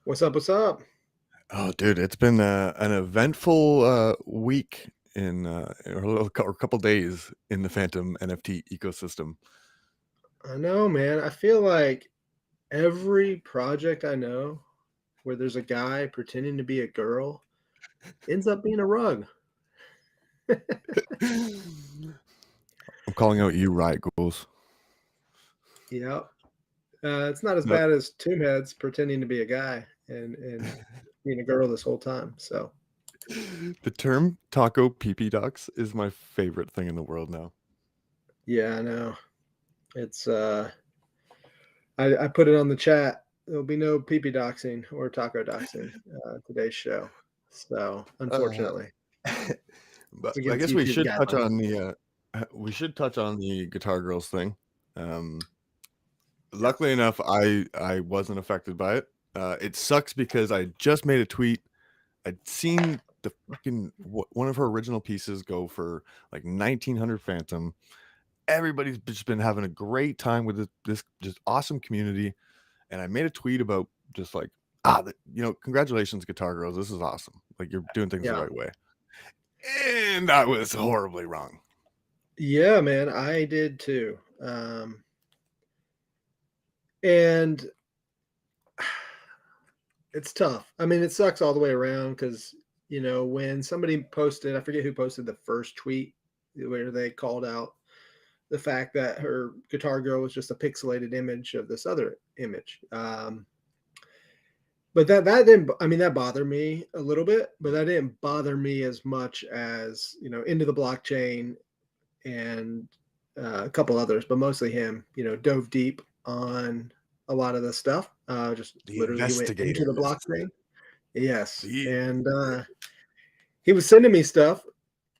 What's up? What's up? Oh, dude, it's been an eventful week or a couple days in the Phantom NFT ecosystem. I know, man. I feel like every project I know where there's a guy pretending to be a girl ends up being a rug. I'm calling out you, Riot Ghouls. Yep. It's not as No, bad as Tomb Heads pretending to be a guy and being a girl this whole time. So the term taco pee ducks is my favorite thing in the world now. yeah, I know. It's I put it on the chat. There'll be no pee doxing or taco doxing today's show. So Uh, unfortunately, but it's I against guess we YouTube should touch guidelines. on the Guitar Girls thing. Um, Yeah. Luckily enough, I wasn't affected by it. It sucks because I just made a tweet. I'd seen the fucking one of her original pieces go for like 1900 Phantom. Everybody's just been having a great time with this just awesome community, and I made a tweet about just like congratulations, Guitar Girls. This is awesome. Like you're doing things the Yeah. right way, and I was horribly wrong. Yeah, man, I did too. And it's tough. I mean, it sucks all the way around because, when somebody posted, I forget who posted the first tweet where they called out the fact that her Guitar Girl was just a pixelated image of this other image. But that didn't, I mean, that bothered me a little bit, but that didn't bother me as much as, Into the Blockchain and a couple others, but mostly him, dove deep on a lot of the stuff. Just The literally, he went into the investigators. blockchain. Yes, The and he was sending me stuff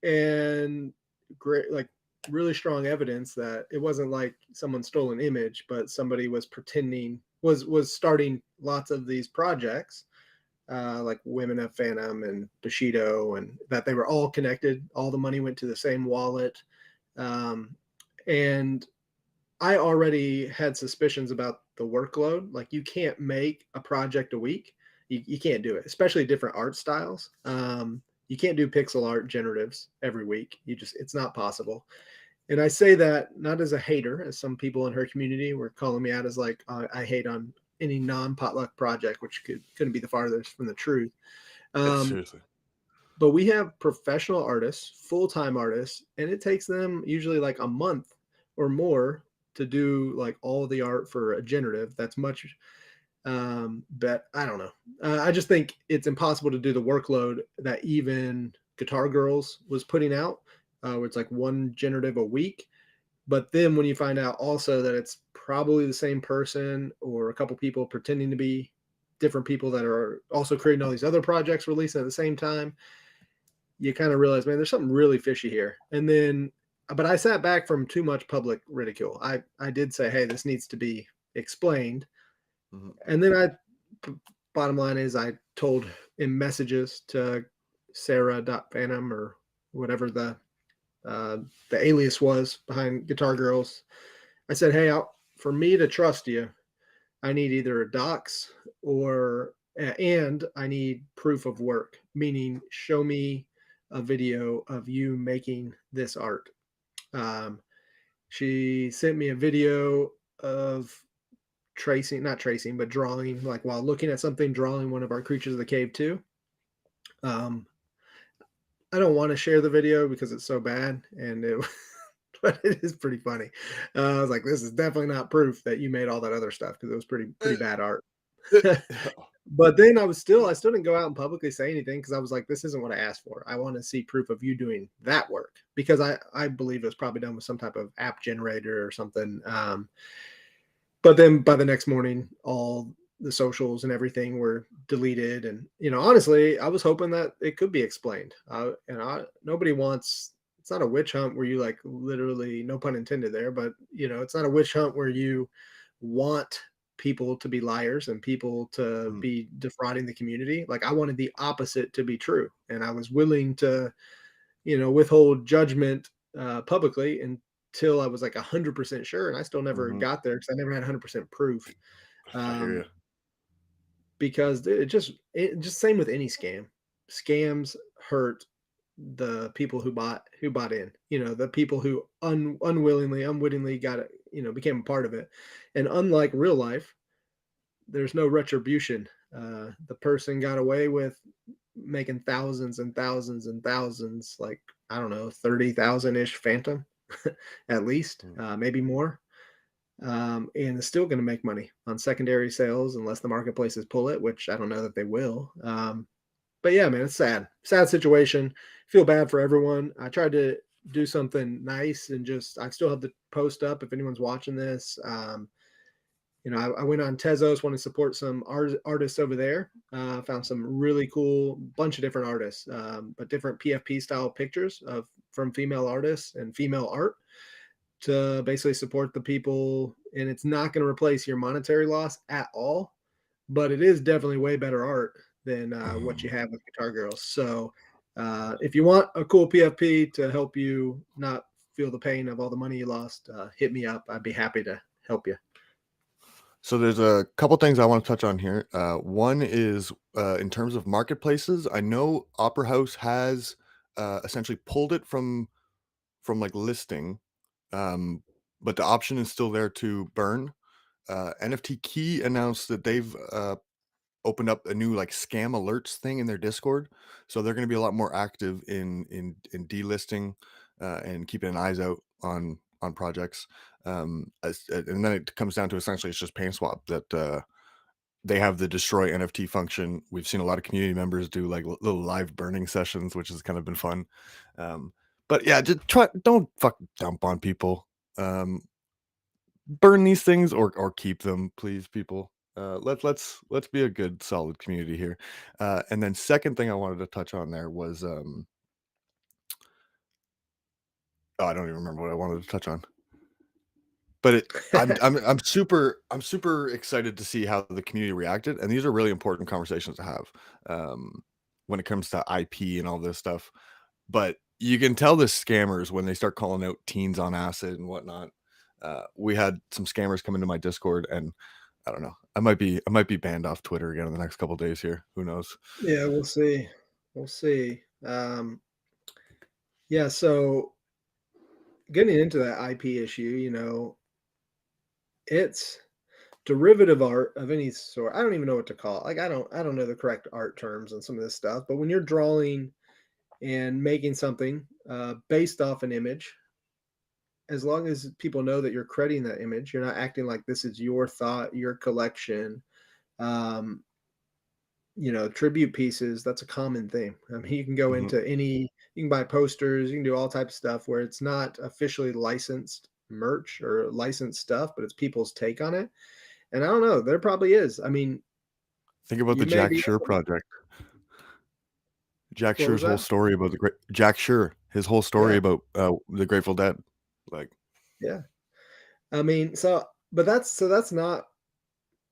and great, like really strong evidence that it wasn't like someone stole an image, but somebody was pretending was starting lots of these projects, like Women of Phantom and Bushido, and that they were all connected. All the money went to the same wallet. Um, and I already had suspicions about the workload. Like you can't make a project a week. You can't do it, especially different art styles. You can't do pixel art generatives every week. It's not possible. And I say that not as a hater, as some people in her community were calling me out as like I hate on any non-potluck project, which couldn't be the farthest from the truth. Um, seriously. but we have professional artists, full-time artists, and it takes them usually like a month or more to do like all the art for a generative. That's much, but I don't know. I just think it's impossible to do the workload that even Guitar Girls was putting out, where it's like one generative a week. But then when you find out also that it's probably the same person or a couple people pretending to be different people that are also creating all these other projects releasing at the same time, you kind of realize, man, there's something really fishy here. And then, but I sat back from too much public ridicule. I did say, hey, this needs to be explained. Mhm. And then bottom line is, I told in messages to Sarah.Phantom or whatever uh, the alias was behind Guitar Girls. I said, hey, for me to trust you, I need either a docs or and I need proof of work, meaning show me a video of you making this art. Um, she sent me a video of tracing, not tracing, but drawing, like while looking at something, drawing one of our creatures of the cave too. Um, I don't want to share the video because it's so bad, and it, but it is pretty funny. I was like, this is definitely not proof that you made all that other stuff because it was pretty bad art. But then I still didn't go out and publicly say anything because I was like, this isn't what I asked for. I want to see proof of you doing that work because I believe it was probably done with some type of app generator or something. But then by the next morning, all the socials and everything were deleted. And honestly, I was hoping that it could be explained. Nobody wants. It's not a witch hunt where you like literally, no pun intended there, but it's not a witch hunt where you want people to be liars and people to Mhm. be defrauding the community. Like I wanted the opposite to be true, and I was willing to, withhold judgment publicly until I was like 100% sure, and I still never Mhm. got there because I never had 100% proof. I hear Um, you. because it just same with any scam. Scams hurt the people who bought in. The people who unwittingly got it, became a part of it. And unlike real life, there's no retribution. The person got away with making thousands and thousands and thousands, like I don't know, 30,000 ish Phantom, at least, Mm. maybe more. And is still going to make money on secondary sales unless the marketplaces pull it, which I don't know that they will. But yeah, man, it's sad situation. Feel bad for everyone. I tried to do something nice and I still have the post up if anyone's watching this. I went on Tezos, want to support some artists over there. Found some really cool bunch of different artists, but different PFP style pictures from female artists and female art to basically support the people. And it's not going to replace your monetary loss at all, but it is definitely way better art than what you have with Guitar Girls. So if you want a cool PFP to help you not feel the pain of all the money you lost, hit me up. I'd be happy to help you. So there's a couple things I want to touch on here. One is in terms of marketplaces. I know Opera House has essentially pulled it from like listing, um, but the option is still there to burn. NFT Key announced that they've opened up a new like scam alerts thing in their Discord, so they're going to be a lot more active in delisting and keeping eyes out on projects. And then it comes down to essentially it's just PaintSwap that they have the destroy NFT function. We've seen a lot of community members do like little live burning sessions, which has kind of been fun. But yeah, just don't fuck dump on people. Burn these things or keep them, please, people. Let's be a good solid community here. And then second thing I wanted to touch on there was oh, I don't even remember what I wanted to touch on. But I'm super excited to see how the community reacted, and these are really important conversations to have when it comes to IP and all this stuff. But you can tell the scammers when they start calling out teens on acid and whatnot. We had some scammers come into my Discord, and I don't know. I might be banned off Twitter again in the next couple days here. Who knows? Yeah, we'll see. We'll see. Yeah, so getting into that IP issue, it's derivative art of any sort. I don't even know what to call it. Like I don't know the correct art terms and some of this stuff, but when you're drawing and making something based off an image, as long as people know that you're crediting that image, you're not acting like this is your thought, your collection. Um, tribute pieces, that's a common thing. I mean, you can go Mhm. into you can buy posters, you can do all types of stuff where it's not officially licensed merch or licensed stuff, but it's people's take on it. And I don't know, there probably is. I mean, Think about you the may Jack be Shure able to, project. Jack what was Shure's whole that? story about the great Jack Shure, his whole story Yeah, about the Grateful Dead. Like, yeah. I mean, but that's not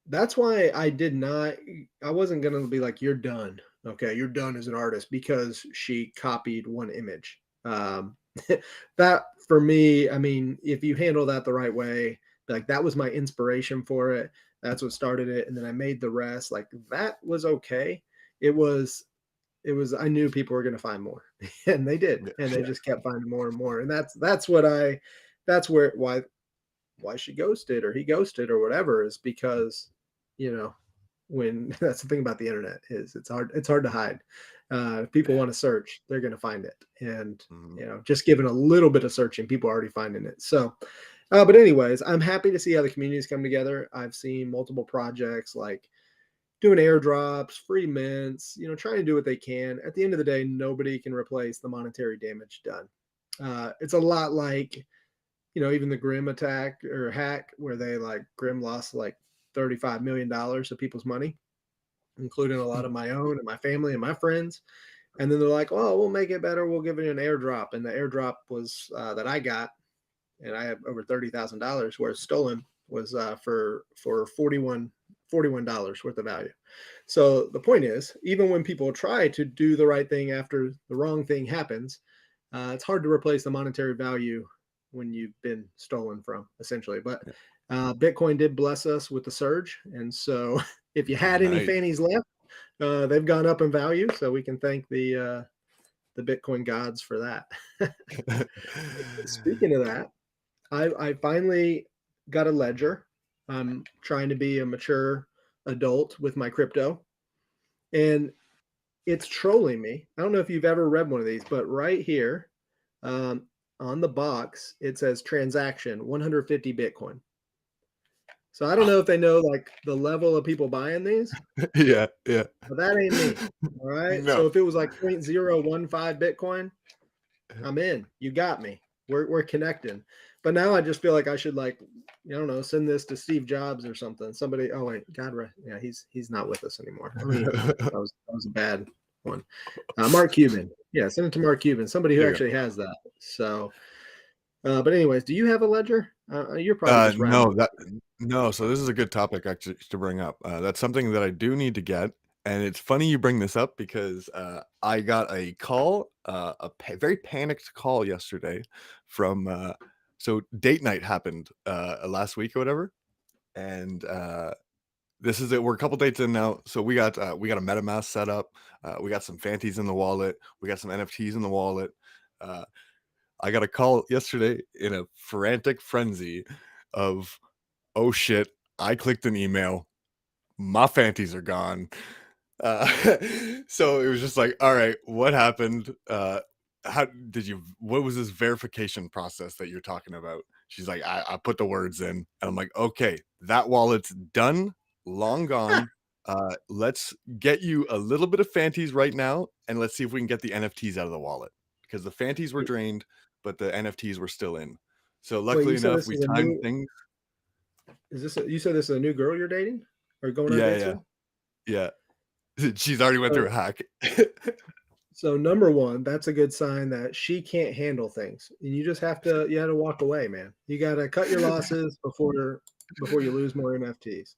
that's why I wasn't gonna be like, you're done. Okay, you're done as an artist because she copied one image. That for me, I mean, if you handle that the right way, like that was my inspiration for it. That's what started it. And then I made the rest. Like that was okay. It was I knew people were gonna find more. And they did. yeah, And they yeah, just kept finding more and more. And that's what I that's where why she ghosted or he ghosted or whatever is because you know when that's the thing about the internet is it's hard to hide. If people want to search, they're going to find it. And mhm. just given a little bit of searching, people are already finding it. So but anyways, I'm happy to see how the communities come together. I've seen multiple projects like doing airdrops, free mints, trying to do what they can. At the end of the day, nobody can replace the monetary damage done. It's a lot like even the Grim attack or hack where they like Grim lost like $35 million of people's money, including a lot of my own and my family and my friends. And then they're like, "Oh, we'll make it better. We'll give you an airdrop." And the airdrop was that I got, and I have over $30,000 worth stolen was for $41 worth of value. So the point is, even when people try to do the right thing after the wrong thing happens, it's hard to replace the monetary value when you've been stolen from, essentially. But Yeah. Bitcoin did bless us with the surge, and so If you had any Nice. fannies left, they've gone up in value, so we can thank the Bitcoin gods for that. Speaking of that, I finally got a ledger. I'm trying to be a mature adult with my crypto, and it's trolling me. I don't know if you've ever read one of these, but right here, um, on the box, it says transaction 150 Bitcoin. So I don't know if they know like the level of people buying these, Yeah, yeah. but that ain't me. All right. No. So if it was like 0.015 Bitcoin, I'm in. You got me. We're connecting. But now I just feel like I should like, I don't know, send this to Steve Jobs or something. Somebody. Oh wait, God, yeah, he's not with us anymore. I mean, that was a bad one. Mark Cuban. Yeah, send it to Mark Cuban. Somebody who There you go. actually has that. So, but anyways, do you have a ledger? You're probably just No, rambling. no. So this is a good topic actually to bring up. That's something that I do need to get, and it's funny you bring this up because I got a call, very panicked call yesterday from. So date night happened last week or whatever, and this is it. We're a couple dates in now, so we got a MetaMask set up. We got some Fanties in the wallet. We got some NFTs in the wallet. Uh, I got a call yesterday in a frantic frenzy of, oh shit, I clicked an email. My Fanties are gone. Uh, so it was just like, all right, what happened? What was this verification process that you're talking about? She's like, I put the words in. And I'm like, okay, that wallet's done, long gone. Let's get you a little bit of Fanties right now, and let's see if we can get the NFTs out of the wallet because the Fanties were drained, but the NFTs were still in. So Wait, luckily you said enough, this we is a timed new? things. Is this? You said this is a new girl you're dating or going on Yeah, dates yeah, with? yeah. She's already went through a So, hack. so number one, that's a good sign that she can't handle things, and you just have to walk away, man. You got to cut your losses before you lose more NFTs.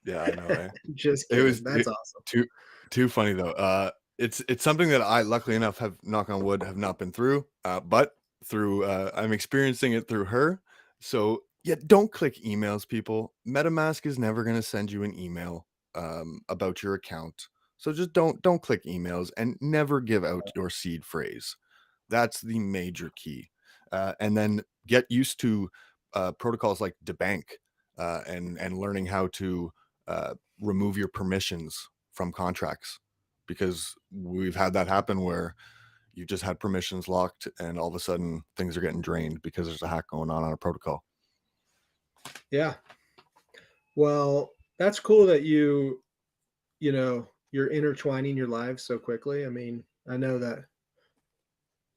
Yeah, I know, eh? Just It kidding. was That's awesome. too funny though. It's something that I luckily enough have, knock on wood, have not been through. But through I'm experiencing it through her. So yeah, don't click emails, people. MetaMask is never gonna send you an email about your account. So just don't click emails and never give out your seed phrase. That's the major key. And then get used to protocols like Debank and learning how to remove your permissions from contracts because we've had that happen where you just had permissions locked and all of a sudden things are getting drained because there's a hack going on a protocol. Yeah. Well, that's cool that you're intertwining your lives so quickly. I mean, I know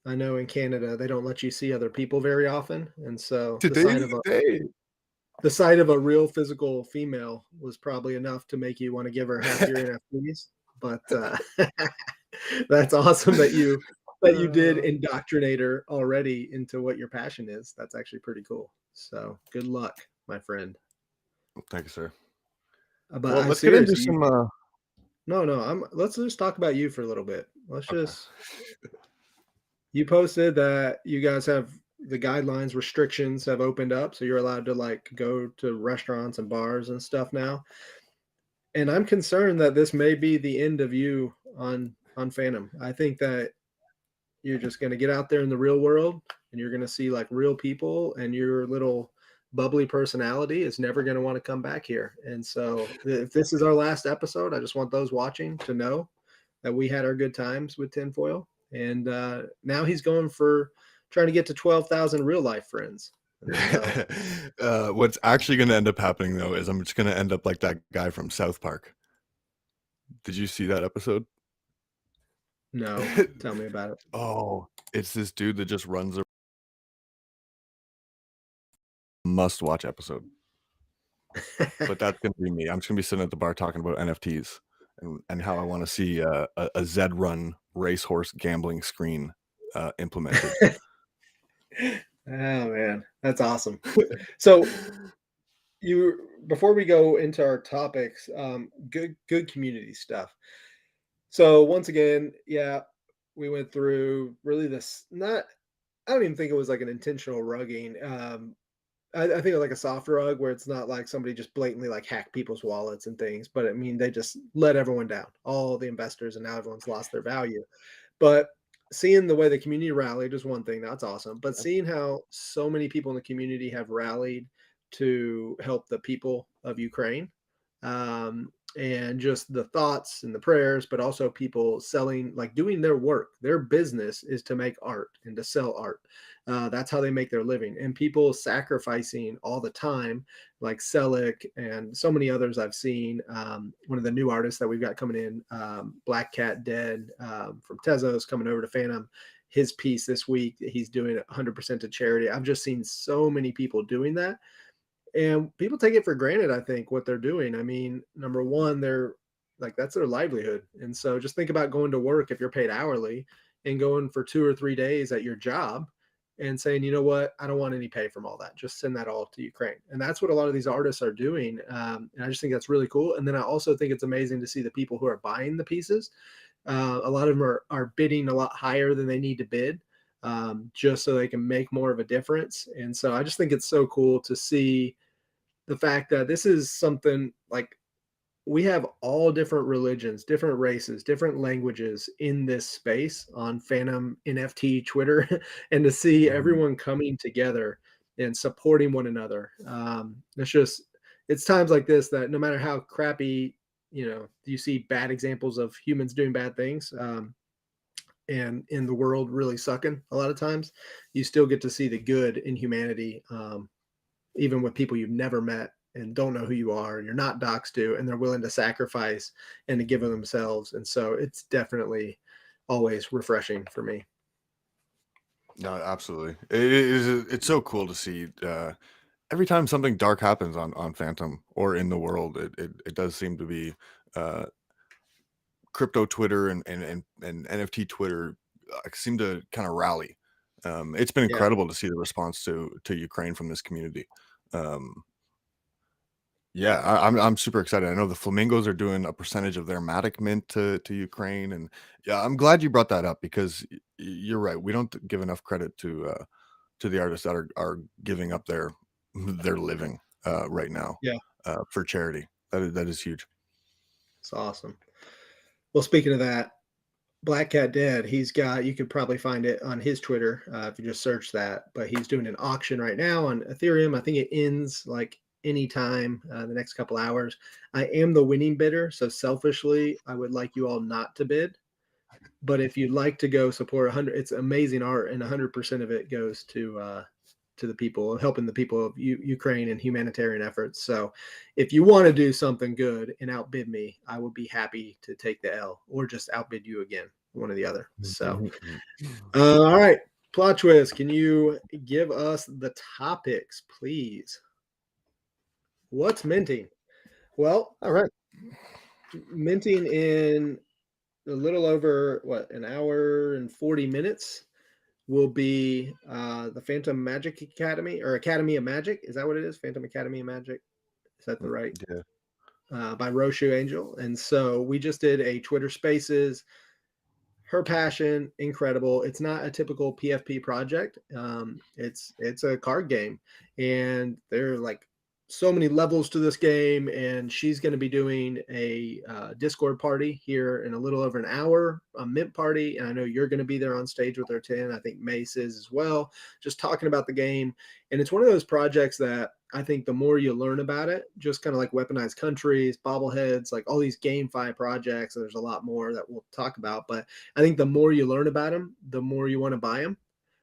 in Canada they don't let you see other people very often, and so Today's the day. the sight of a real physical female was probably enough to make you want to give her half your NFTs. But that's awesome that you did Uh, indoctrinate her already into what your passion is. That's actually pretty cool. So good luck, my friend. Thank you, sir. But Well, I let's get into seriously, some. no. Let's just talk about you for a little bit. Let's Okay. just. You posted that you guys have the guidelines restrictions have opened up, so you're allowed to like go to restaurants and bars and stuff now. And I'm concerned that this may be the end of you on Phantom. I think that you're just going to get out there in the real world and you're going to see like real people, and your little bubbly personality is never going to want to come back here. And so if this is our last episode, I just want those watching to know that we had our good times with Tinfoil. And now he's going for trying to get to 12,000 real life friends. And so, What's actually going to end up happening though is I'm just going to end up like that guy from South Park. Did you see that episode? no, tell me about Oh, it's this dude that just runs a must watch episode. it. But that's gonna be me. I'm just gonna be sitting at the bar talking about NFTs and how I want to see a Zed Run racehorse gambling screen implemented. Oh man, that's awesome. So you before we go into our topics, good community stuff. So once again, yeah, we went through really this not I don't even think it was like an intentional rugging. I think of like a soft rug where it's not like somebody just blatantly like hack people's wallets and things, but I mean they just let everyone down, all the investors, and now everyone's lost their value. But seeing the way the community rallied is one thing, that's awesome. But seeing how so many people in the community have rallied to help the people of Ukraine, and just the thoughts and the prayers, but also people selling, like doing their work. Their business is to make art and to sell art. That's how they make their living. And people sacrificing all the time, like Selick and so many others I've seen. One of the new artists that we've got coming in, Black Cat Dead, from Tezos, coming over to Phantom. His piece this week, he's doing 100% to charity. I've just seen so many people doing that, and people take it for granted, I think, what they're doing. I mean, number one, they're like, that's their livelihood. And so just think about going to work if you're paid hourly and going for 2 or 3 days at your job and saying, you know what, I don't want any pay from all that. Just send that all to Ukraine. And that's what a lot of these artists are doing. And I just think that's really cool. And then I also think it's amazing to see the people who are buying the pieces. A lot of them are bidding a lot higher than they need to bid, just so they can make more of a difference. And so I just think it's so cool to see the fact that this is something like, we have all different religions, different races, different languages in this space on Fantom NFT Twitter, and to see Mhm. everyone coming together and supporting one another. It's just, it's times like this that no matter how crappy, you see bad examples of humans doing bad things, and in the world really sucking a lot of times, you still get to see the good in humanity. Even with people you've never met and don't know who you are and you're not doxed to, and they're willing to sacrifice and to give of themselves. And so it's definitely always refreshing for me. No, absolutely. It's so cool to see every time something dark happens on Phantom or in the world. It does seem to be uh, crypto Twitter and NFT Twitter seem to kind of rally. It's been Yeah. incredible to see the response to Ukraine from this community. Um, yeah, I'm super excited. I know the Flamingos are doing a percentage of their Matic mint to Ukraine, and yeah, I'm glad you brought that up because you're right. We don't give enough credit to the artists that are giving up their living right now Yeah. for charity. That is huge. It's awesome. Well, speaking of that, Black Cat Dead, you could probably find it on his Twitter, if you just search that. But he's doing an auction right now on Ethereum. I think it ends like anytime, the next couple hours. I am the winning bidder. So selfishly, I would like you all not to bid. But if you'd like to go support 100, it's amazing art, and 100% of it goes to the people, helping the people of Ukraine and humanitarian efforts. So if you want to do something good and outbid me, I would be happy to take the L or just outbid you again, one or the other. So, all right, plot twist. Can you give us the topics, please? What's minting? Well, All right. minting in a little over what, an hour and 40 minutes will be the Phantom Magic Academy, or Academy of Magic. Is that what it is? Phantom Academy of Magic. Is that the right? Yeah. By Roshu Angel. And so we just did a Twitter Spaces. Her passion, incredible. It's not a typical PFP project. It's a card game, and there are like so many levels to this game. And she's going to be doing a Discord party here in a little over an hour, a mint party. And I know you're going to be there on stage with her, 10. I think Mace is as well, just talking about the game. And it's one of those projects that I think the more you learn about it, just kind of like Weaponized Countries, Bobbleheads, like all these GameFi projects, there's a lot more that we'll talk about. But I think the more you learn about them, the more you want to buy them.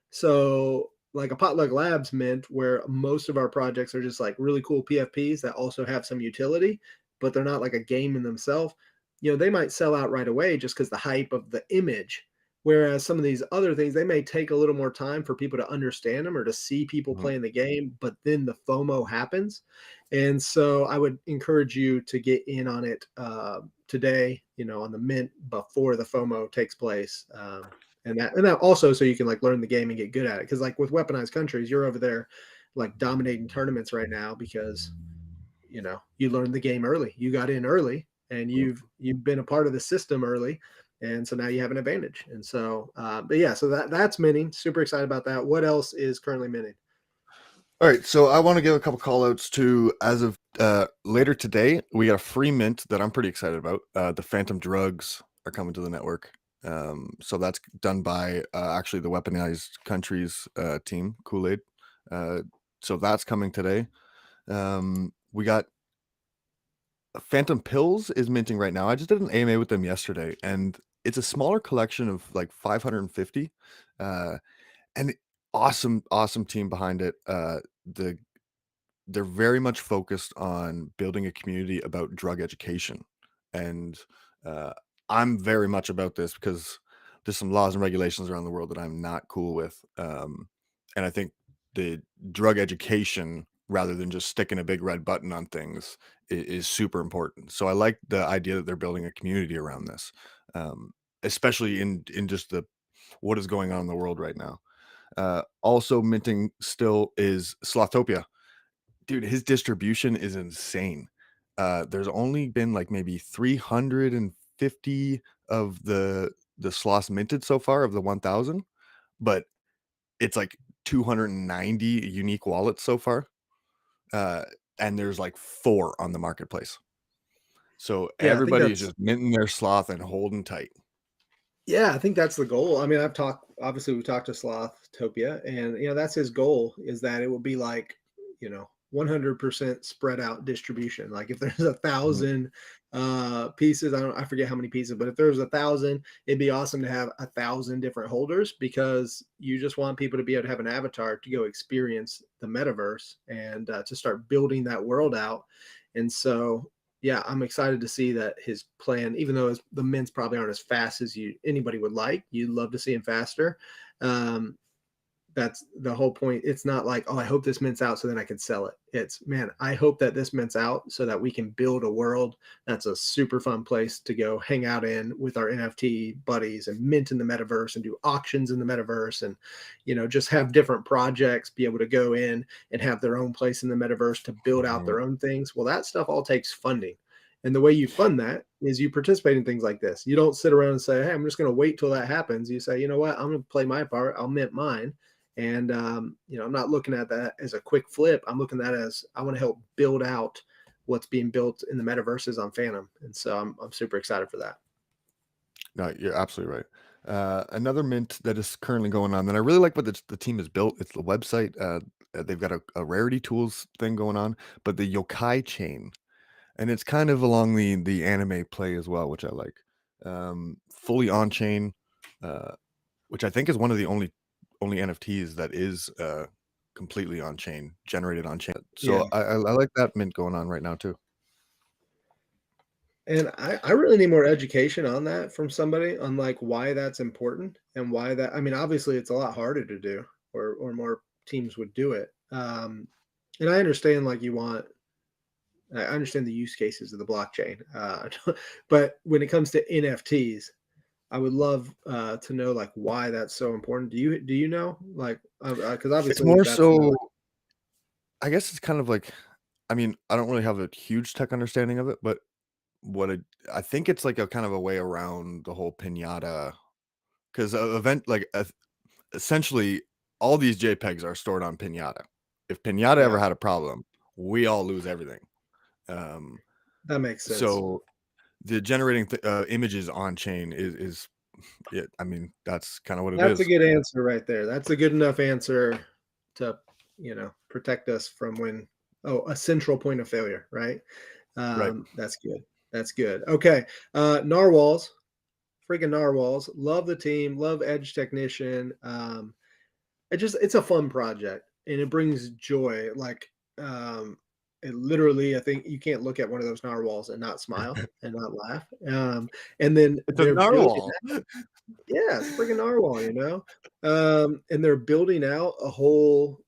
So, like a Potluck Labs mint, where most of our projects are just like really cool PFPs that also have some utility, but they're not like a game in themselves. They might sell out right away just because the hype of the image. Whereas some of these other things, they may take a little more time for people to understand them or to see people Mhm. playing the game, but then the FOMO happens. And so I would encourage you to get in on it today, on the mint before the FOMO takes place. And that also so you can like learn the game and get good at it. Because like with Weaponized Countries, you're over there like dominating tournaments right now because you learned the game early. You got in early, and you've been a part of the system early, and so now you have an advantage. And so, but yeah, so that's minting. Super excited about that. What else is currently minting? All right, so I want to give a couple call outs to, as of later today, we got a free mint that I'm pretty excited about. The Phantom drugs are coming to the network. So that's done by actually the Weaponized Countries team, Kool-Aid. So that's coming today. We got Phantom Pills is minting right now. I just did an AMA with them yesterday, and it's a smaller collection of like 550. And awesome team behind it. They're very much focused on building a community about drug education, and uh, I'm very much about this because there's some laws and regulations around the world that I'm not cool with, and I think the drug education, rather than just sticking a big red button on things, is super important. So I like the idea that they're building a community around this, especially in just the what is going on in the world right now. Also minting still is Slothopia. Dude, his distribution is insane. There's only been like maybe 350 of the sloths minted so far of the 1,000, but it's like 290 unique wallets so far. Uh, and there's like 4 on the marketplace. So Yeah, I think everybody is that's just minting their sloth and holding tight. Yeah, I think that's the goal. I mean, obviously we talked to Slothtopia, and that's his goal, is that it will be like, 100% spread out distribution. Like if there's a Mhm. thousand pieces, I forget how many pieces, but if there's 1,000, it'd be awesome to have 1,000 different holders, because you just want people to be able to have an avatar to go experience the metaverse and to start building that world out. And so yeah, I'm excited to see that his plan, even though the mints probably aren't as fast as anybody would like, you'd love to see him faster. Um, that's the whole point. It's not like, oh, I hope this mint's out so then I can sell it. It's, man, I hope that this mint's out so that we can build a world that's a super fun place to go hang out in with our NFT buddies and mint in the metaverse and do auctions in the metaverse, and just have different projects be able to go in and have their own place in the metaverse to build out Mhm. their own things. Well, that stuff all takes funding. And the way you fund that is you participate in things like this. You don't sit around and say, hey, I'm just going to wait till that happens. You say, you know what? I'm going to play my part. I'll mint mine. And I'm not looking at that as a quick flip. I'm looking at that as, I want to help build out what's being built in the metaverses on Phantom. And so I'm super excited for that. No, you're absolutely right. Another mint that is currently going on that I really like what the team has built. It's the website. They've got a rarity tools thing going on, but the yokai chain, and it's kind of along the anime play as well, which I like. Fully on chain, uh, which I think is one of the only NFTs that is completely on chain, generated on chain. Yeah. So I like that mint going on right now too. And I really need more education on that from somebody, on like why that's important and why that, I mean, obviously it's a lot harder to do, or more teams would do it. And I understand, like, I understand the use cases of the blockchain. But when it comes to NFTs, I would love to know like why that's so important. Do you know, like, because It's obviously more that's so, I guess it's kind of like, I mean, I don't really have a huge tech understanding of it, but what I think it's like a kind of a way around the whole pinata, because event like essentially all these JPEGs are stored on pinata. If pinata ever yeah, had a problem, we all lose everything. Um, that makes sense. so the generating images on chain is yeah, I mean that's kind of what it That's a is. good answer right there. That's a good enough answer to protect us from when, a central point of failure, right? Right. That's good. That's good. Okay, narwhals, freaking narwhals. Love the team. Love Edge Technician. It's a fun project and it brings joy. Like, it literally, I think you can't look at one of those narwhals and not smile and not laugh. And then It's a they're building, narwhal. yeah, it's a freaking narwhal. And they're building out a whole,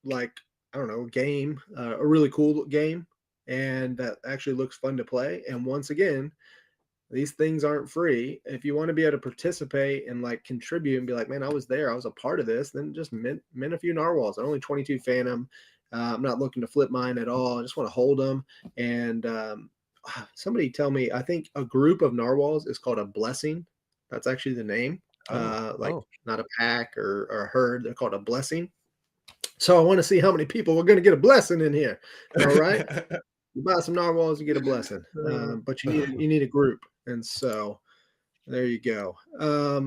like, I don't know, game, a really cool game, and that actually looks fun to play. And once again, these things aren't free. If you want to be able to participate and like contribute and be like, man, I was there, I was a part of this, then just mint a few narwhals. They're only 22 Phantom. I'm not looking to flip mine at all. I just want to hold them. And somebody tell me, I think a group of narwhals is called a blessing. That's actually the name. Oh, Like oh, not a pack or a herd. They're called a blessing. So I want to see how many people are going to get a blessing in here. All right. You buy some narwhals, you get a blessing. But you need a group. And so there you go. Are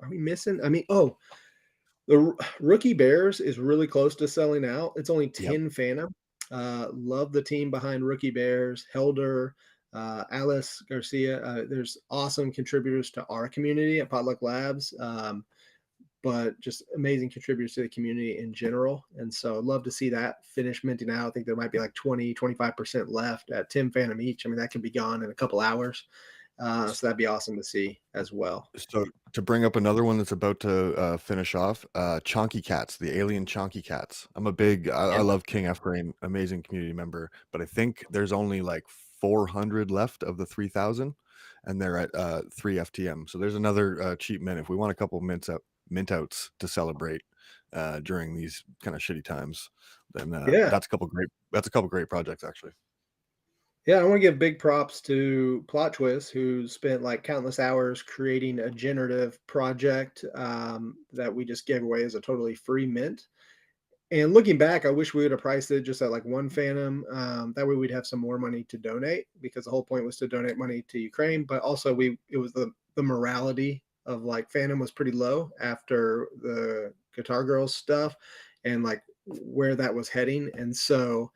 we missing? I mean, oh, the Rookie Bears is really close to selling out. It's only Yep. 10 Phantom. Love the team behind Rookie Bears, Helder, Alice Garcia. There's awesome contributors to our community at Potluck Labs, but just amazing contributors to the community in general. And so I'd love to see that finish minting out. I think there might be like 20, 25% left at 10 Phantom each. I mean, that could be gone in a couple hours. So that'd be awesome to see as well. So to bring up another one that's about to finish off, Chonky Cats, the alien Chonky Cats. I Yeah. love King F Grain, amazing community member, but I think there's only like 400 left of the 3,000, and they're at 3 FTM. So there's another cheap mint. If we want a couple mint outs to celebrate during these kind of shitty times, then Yeah. that's a couple great projects actually. Yeah, I want to give big props to Plot Twist, who spent like countless hours creating a generative project that we just gave away as a totally free mint. And looking back, I wish we would have priced it just at like one Phantom. That way, we'd have some more money to donate because the whole point was to donate money to Ukraine. But also, it was the morality of like Phantom was pretty low after the Guitar Girls stuff, and like where that was heading. And so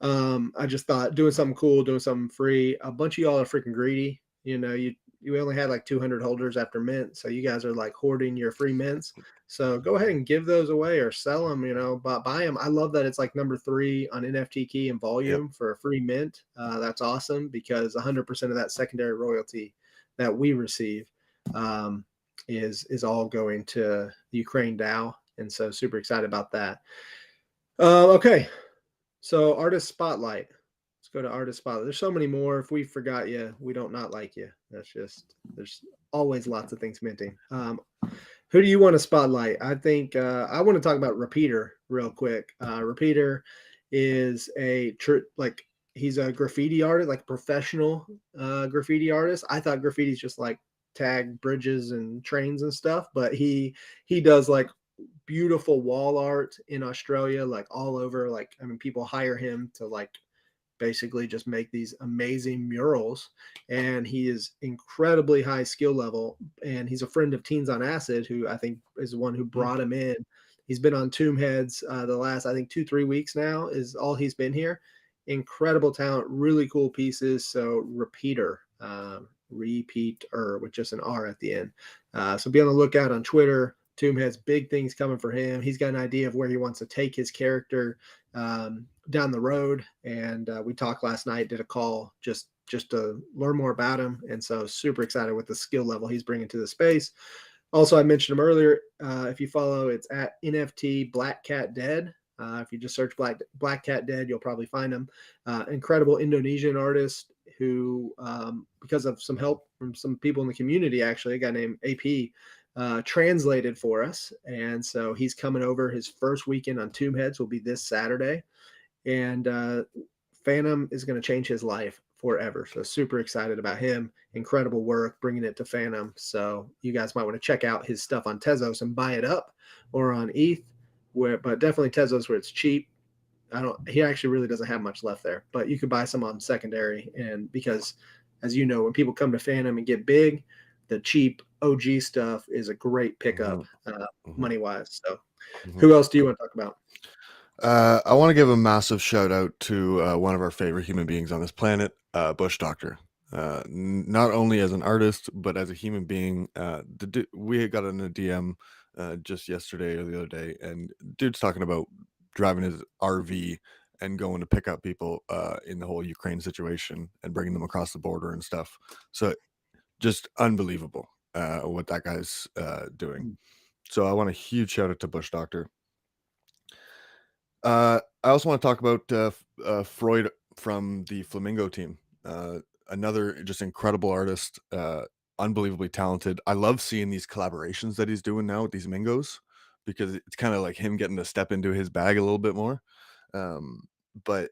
I just thought doing something cool, doing something free. A bunch of y'all are freaking greedy. You only had like 200 holders after mint, so you guys are like hoarding your free mints. So go ahead and give those away or sell them. But buy them. I love that it's like number 3 on NFT key and Yep. volume for a free mint. That's awesome because 100% of that secondary royalty that we receive is all going to the Ukraine DAO, and so super excited about that. Okay, so artist spotlight. Let's go to artist spotlight. There's so many more. If we forgot you, we don't not like you. That's just there's always lots of things minting. Who do you want to spotlight? I think I want to talk about Repeater real quick. Repeater is like he's a graffiti artist, like professional graffiti artist. I thought graffiti is just like tag bridges and trains and stuff, but he does like beautiful wall art in Australia, like all over. Like, I mean, people hire him to like basically just make these amazing murals. And he is incredibly high skill level. And he's a friend of Teens on Acid, who I think is the one who Mm. brought him in. He's been on Tomb Heads the last, I think, 2-3 weeks now is all he's been here. Incredible talent, really cool pieces. So Repeater, repeater with just an R at the end. So be on the lookout on Twitter. Tomb has big things coming for him. He's got an idea of where he wants to take his character down the road. And we talked last night, did a call just to learn more about him. And so super excited with the skill level he's bringing to the space. Also, I mentioned him earlier. If you follow, it's at NFT Black Cat Dead. If you just search Black Cat Dead, you'll probably find him. Incredible Indonesian artist who, because of some help from some people in the community, actually, a guy named AP, translated for us. And so he's coming over. His first weekend on Tomb Heads will be this Saturday. And Phantom is going to change his life forever. So super excited about him. Incredible work bringing it to Phantom. So you guys might want to check out his stuff on Tezos and buy it up, or on ETH, but definitely Tezos where it's cheap. He actually really doesn't have much left there, but you could buy some on secondary. And because, as you know, when people come to Phantom and get big, the cheap OG stuff is a great pickup Mhm. money wise. So Mhm. who else do you want to talk about? I want to give a massive shout out to one of our favorite human beings on this planet, Bush Doctor. Not only as an artist, but as a human being. We got in a DM just yesterday or the other day, and dude's talking about driving his RV and going to pick up people in the whole Ukraine situation and bringing them across the border and stuff. So just unbelievable what that guy's doing. So I want a huge shout out to Bush Doctor. I also want to talk about Freud from the Flamingo team. Another just incredible artist, unbelievably talented. I love seeing these collaborations that he's doing now with these Mingos because it's kind of like him getting to step into his bag a little bit more. But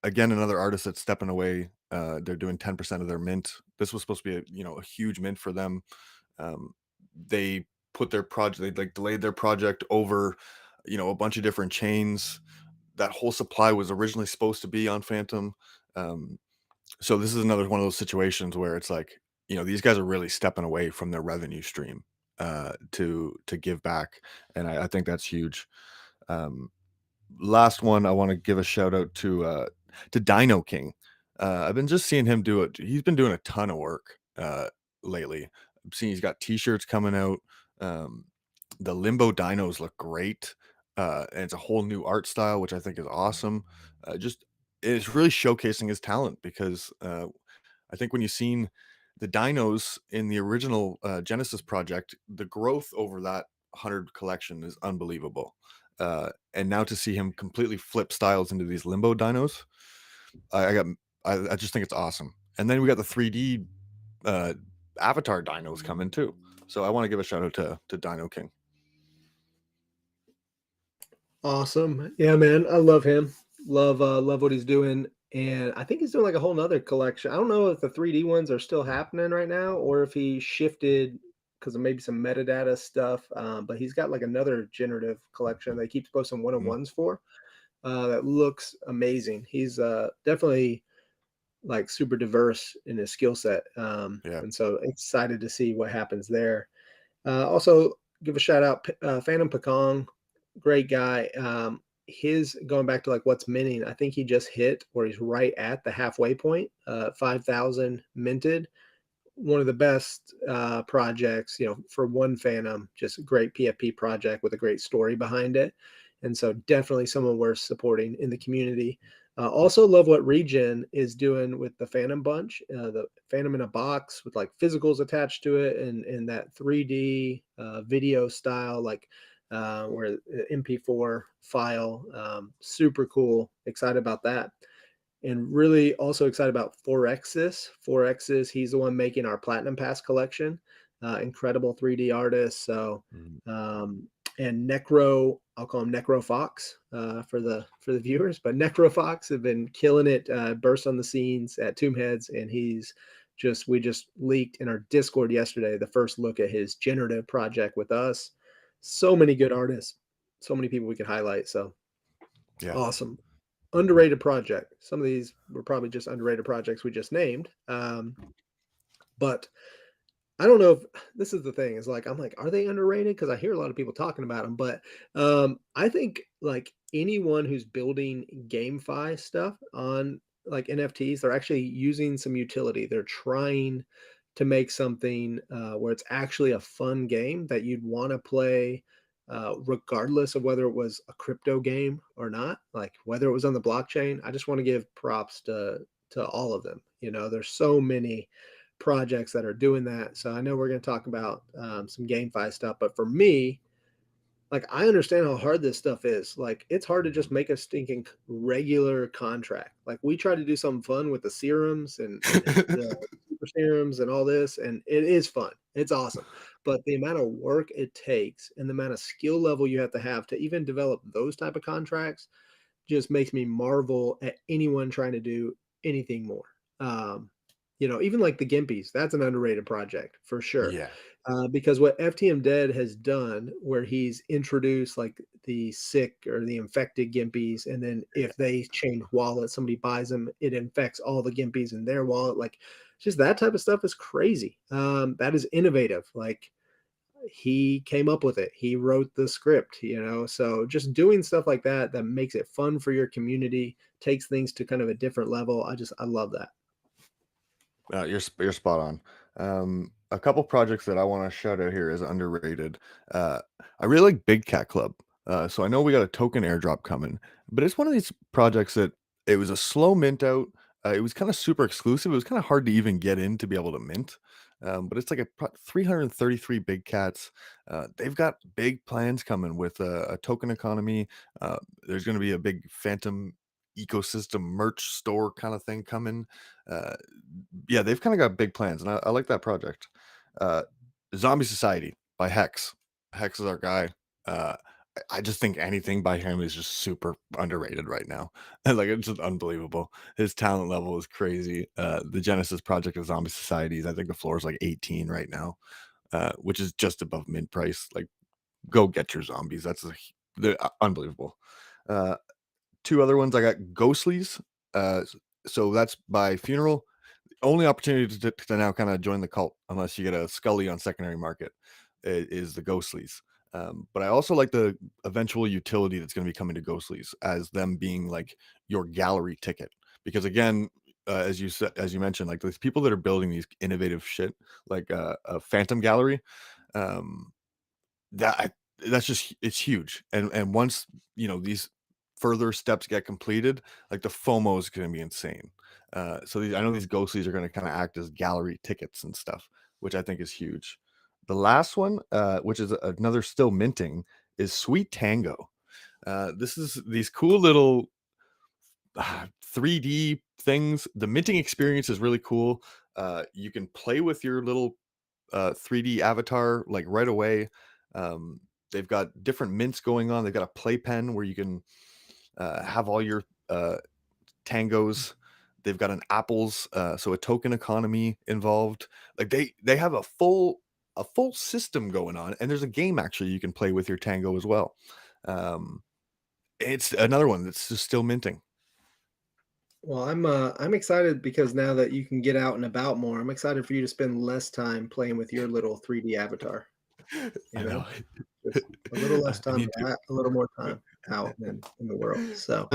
again, another artist that's stepping away. They're doing 10% of their mint. This was supposed to be a huge mint for them. They put their project, they like delayed their project over a bunch of different chains. That whole supply was originally supposed to be on Phantom. Um, so this is another one of those situations where it's like, these guys are really stepping away from their revenue stream to give back, and I think that's huge. Um, Last one, I want to give a shout out to Dino King. I've been just seeing him do it. He's been doing a ton of work lately. I'm seeing he's got t-shirts coming out. Um, the Limbo dinos look great. And it's a whole new art style, which I think is awesome. Just it's really showcasing his talent because I think when you've seen the dinos in the original Genesis project, the growth over that 100 collection is unbelievable. And now to see him completely flip styles into these Limbo dinos, I got I just think it's awesome. And then we got the 3D uh, Avatar dinos coming too. So I want to give a shout out to Dino King. Awesome. Yeah, man. I love him. Love what he's doing. And I think he's doing like a whole nother collection. I don't know if the 3D ones are still happening right now or if he shifted because of maybe some metadata stuff. But he's got like another generative collection that he keeps posting Mhm. one-on-ones for that looks amazing. He's definitely like super diverse in his skill set. Yeah. And so excited to see what happens there. Also, give a shout out, Phantom Pekong, great guy. His going back to like what's minting, I think he just hit or he's right at the halfway point, 5,000 minted. One of the best projects, for one Phantom, just a great PFP project with a great story behind it. And so definitely someone worth supporting in the community. Also love what Regen is doing with the Phantom bunch, the Phantom in a box with like physicals attached to it and that 3D video style, like where MP4 file, super cool. Excited about that and really also excited about Forexis. Forexis, he's the one making our Platinum Pass collection. Incredible 3D artist. So, Mhm. um, and Necro, I'll call him Necro Fox for the viewers, but Necro Fox have been killing it. Burst on the scenes at Tomb Heads, and we just leaked in our Discord yesterday the first look at his generative project with us. So many good artists, so many people we could highlight. So Yeah. awesome. Underrated project. Some of these were probably just underrated projects we just named. But I don't know if this is the thing is like, I'm like, are they underrated? Because I hear a lot of people talking about them. But I think like anyone who's building GameFi stuff on like NFTs, they're actually using some utility. They're trying to make something where it's actually a fun game that you'd want to play regardless of whether it was a crypto game or not, like whether it was on the blockchain. I just want to give props to all of them. There's so many projects that are doing that. So I know we're going to talk about some GameFi stuff, but for me, like I understand how hard this stuff is. Like it's hard to just make a stinking regular contract. Like we try to do something fun with the serums and the super serums and all this, and it is fun. It's awesome. But the amount of work it takes and the amount of skill level you have to even develop those type of contracts just makes me marvel at anyone trying to do anything more. Um, even like the Gimpies, that's an underrated project for sure. Yeah. Because what FTM Dead has done, where he's introduced like the sick or the infected Gimpies, and then if they change wallets, somebody buys them, it infects all the Gimpies in their wallet. Like, just that type of stuff is crazy. That is innovative. Like, he came up with it. He wrote the script, so just doing stuff like that that makes it fun for your community, takes things to kind of a different level. I love that. You're spot on. A couple projects that I want to shout out here as underrated. Uh, I really like Big Cat Club. So I know we got a token airdrop coming, but it's one of these projects that it was a slow mint out. It was kind of super exclusive. It was kind of hard to even get in to be able to mint. But it's like 333 big cats. They've got big plans coming with a token economy. There's going to be a big Phantom ecosystem merch store kind of thing coming. Uh, yeah, they've kinda got big plans, and I like that project. Uh, Zombie Society by Hex. Hex is our guy. I just think anything by him is just super underrated right now. And, like, it's just unbelievable. His talent level is crazy. The Genesis project of Zombie Societies, I think the floor is, like, 18 right now, which is just above mint price. Like, go get your zombies. That's a they're unbelievable. Two other ones I got Ghostlies. So that's by Funeral. Only opportunity to now kind of join the cult, unless you get a Scully on secondary market, is the Ghostlies. But I also like the eventual utility that's going to be coming to Ghostlies as them being like your gallery ticket. Because again, as you mentioned, like these people that are building these innovative shit, like a Phantom gallery, um, that that's just it's huge. And once these further steps get completed, like the FOMO is going to be insane. So I know these ghostlies are going to kind of act as gallery tickets and stuff, which I think is huge. The last one, which is another still minting, is Sweet Tango. This is these cool little 3D things. The minting experience is really cool. You can play with your little 3D avatar like right away. They've got different mints going on. They've got a playpen where you can have all your tangos. They've got an apples, so a token economy involved. Like they have a full system going on, and there's a game actually you can play with your tango as well. Um, it's another one that's just still minting. Well, I'm excited because now that you can get out and about more, I'm excited for you to spend less time playing with your little 3D avatar. You I know. know, just a little less I time need of to. that, a little more time out in the world. So,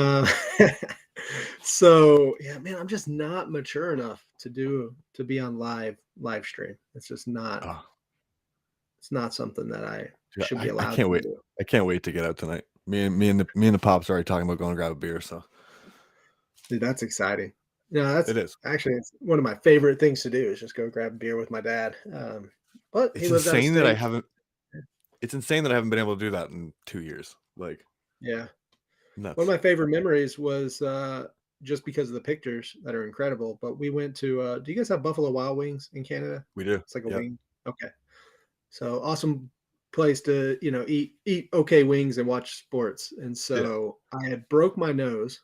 so yeah, man, I'm just not mature enough to be on live stream. It's just not. Oh, It's not something that I yeah, should be I allowed can't to wait. do. I can't wait to get out tonight. Me and the pops are already talking about going to grab a beer. So Dude, that's exciting. Yeah, that's it is. actually it's one of my favorite things to do is just go grab a beer with my dad. But he It's lives out of insane that I state. haven't. It's insane that I haven't been able to do that in 2 years. Like Yeah. One of nuts. my favorite memories was just because of the pictures that are incredible. But we went to do you guys have Buffalo Wild Wings in Canada? We do. It's like a Yep. wing. Okay. So awesome place to, eat okay wings and watch sports. And Yeah. so I had broke my nose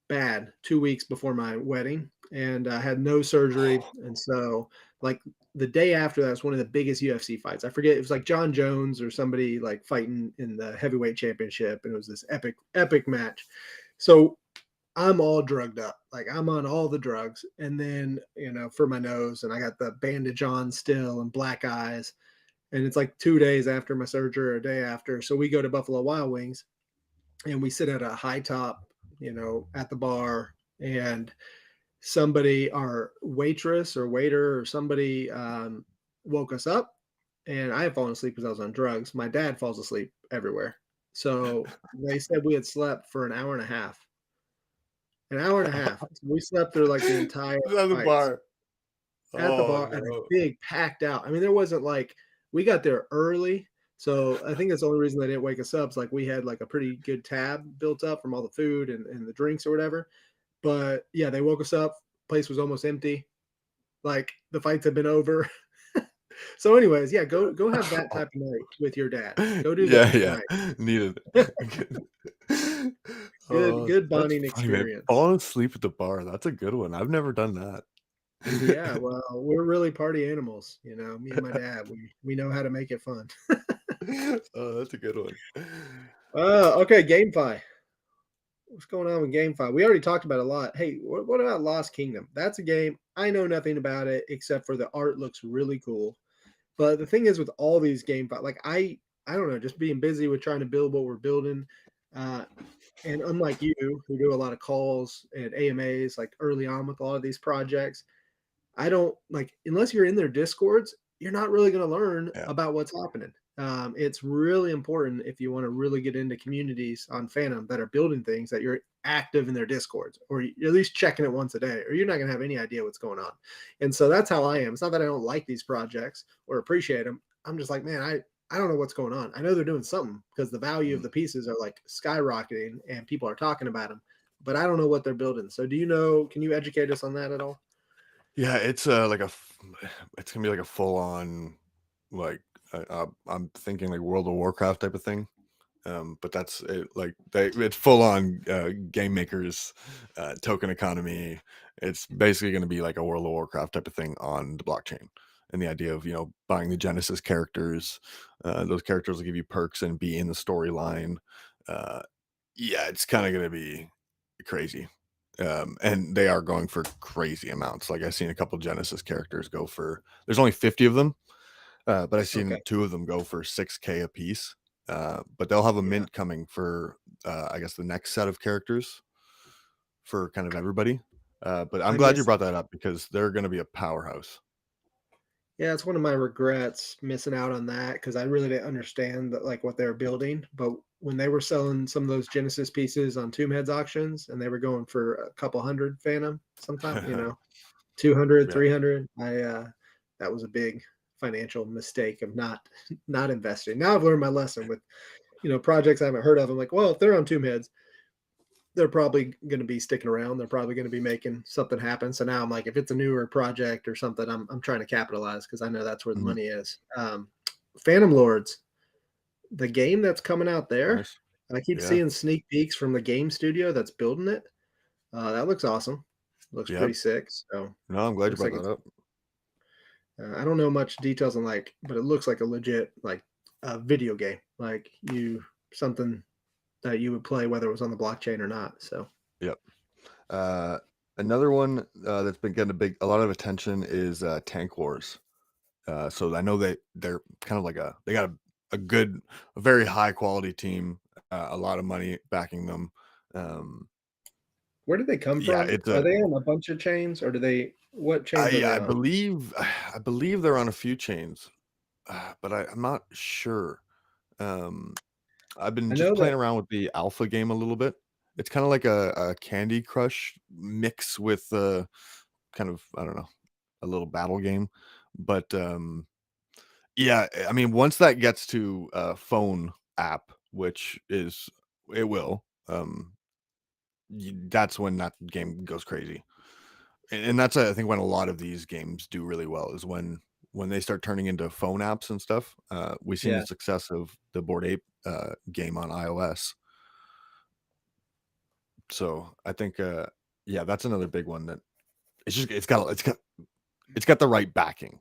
bad 2 weeks before my wedding, and I had no surgery. And so, like the day after that was one of the biggest UFC fights. I forget it was like John Jones or somebody like fighting in the heavyweight championship, and it was this epic match. So I'm all drugged up, like I'm on all the drugs, and then for my nose, and I got the bandage on still and black eyes, and it's like 2 days after my surgery or a day after. So we go to Buffalo Wild Wings and we sit at a high top, at the bar, and somebody, our waitress or waiter or somebody, woke us up, and I had fallen asleep because I was on drugs. My dad falls asleep everywhere. So they said we had slept for an hour and a half. An hour and a half. So we slept through like the entire At the fight bar. at the Oh bar at a no. big packed out. I mean, there wasn't like we got there early. So I think that's the only reason they didn't wake us up. Is like we had like a pretty good tab built up from all the food and the drinks or whatever. But yeah, they woke us up. Place was almost empty. Like the fights had been over. So, anyways, yeah, go have that type of night with your dad. Go do that Yeah. tonight. Needed. Good Oh, good that's bonding funny, man. experience. Falling asleep at the bar. That's a good one. I've never done that. Yeah, well, we're really party animals, me and my dad. We know how to make it fun. Oh, that's a good one. Okay, GameFi. What's going on with GameFi? We already talked about a lot. Hey, what about Lost Kingdom? That's a game. I know nothing about it except for the art looks really cool. But the thing is with all these GameFi, like I don't know, just being busy with trying to build what we're building. Uh, and unlike you, who do a lot of calls and AMAs like early on with a lot of these projects, I don't like unless you're in their discords, you're not really going to learn Yeah. about what's happening. It's really important if you want to really get into communities on Phantom that are building things that you're active in their discords or you're at least checking it once a day, or you're not going to have any idea what's going on. And so that's how I am. It's not that I don't like these projects or appreciate them. I'm just like, man, I don't know what's going on. I know they're doing something because the value of Mm. the pieces are like skyrocketing and people are talking about them, but I don't know what they're building. So do you know? Can you educate us on that at all? Yeah, it's it's gonna be like a full on like I'm thinking like World of Warcraft type of thing. But that's it, like it's full on game makers, token economy. It's basically going to be like a World of Warcraft type of thing on the blockchain. and the idea of buying the Genesis characters. Those characters will give you perks and be in the storyline. Uh, yeah, it's kind of going to be crazy. And they are going for crazy amounts. Like I've seen a couple Genesis characters go for. There's only 50 of them, but I've Okay. seen two of them go for 6K a piece. But they'll have a Yeah. mint coming for, I guess, the next set of characters for kind of everybody. But I'm I glad you miss brought that up because they're going to be a powerhouse. Yeah, it's one of my regrets missing out on that because I really didn't understand that, like, what they were building. But when they were selling some of those Genesis pieces on Tomb Heads auctions and they were going for a couple hundred Phantom sometime, 200, Yeah. 300, that was a big financial mistake of not not investing. Now I've learned my lesson with, projects I haven't heard of. I'm like, well, if they're on Tomb Heads, they're probably going to be sticking around. They're probably going to be making something happen. So now I'm like, if it's a newer project or something, I'm trying to capitalize because I know that's where the Mhm. money is. Phantom Lords, the game that's coming out there. Nice. I keep Yeah. seeing sneak peeks from the game studio that's building it. That looks awesome. Looks Yeah. pretty sick. So No, I'm glad you looks brought like that it's. up. I don't know much details on like, but it looks like a legit like video game, like you something that you would play whether it was on the blockchain or not. So Yep. Uh, Another one that's been getting a lot of attention is Tank Wars. So I know they're kind of like they got a very high quality team, a lot of money backing them. Um, where did they come yeah, from? it's Are a they on a bunch of chains or do they what chains are I they I on? believe I believe they're on a few chains, but I'm not sure. Um, I've been I just know playing that around with the alpha game a little bit. It's kind of like a Candy Crush mix with kind of, I don't know, a little battle game. But yeah, I mean, once that gets to a phone app, which is it will, that's when that game goes crazy. And that's I think when a lot of these games do really well is when they start turning into phone apps and stuff. We've seen the yeah, success of the Board Ape game on iOS. So I think, yeah, that's another big one that it's got the right backing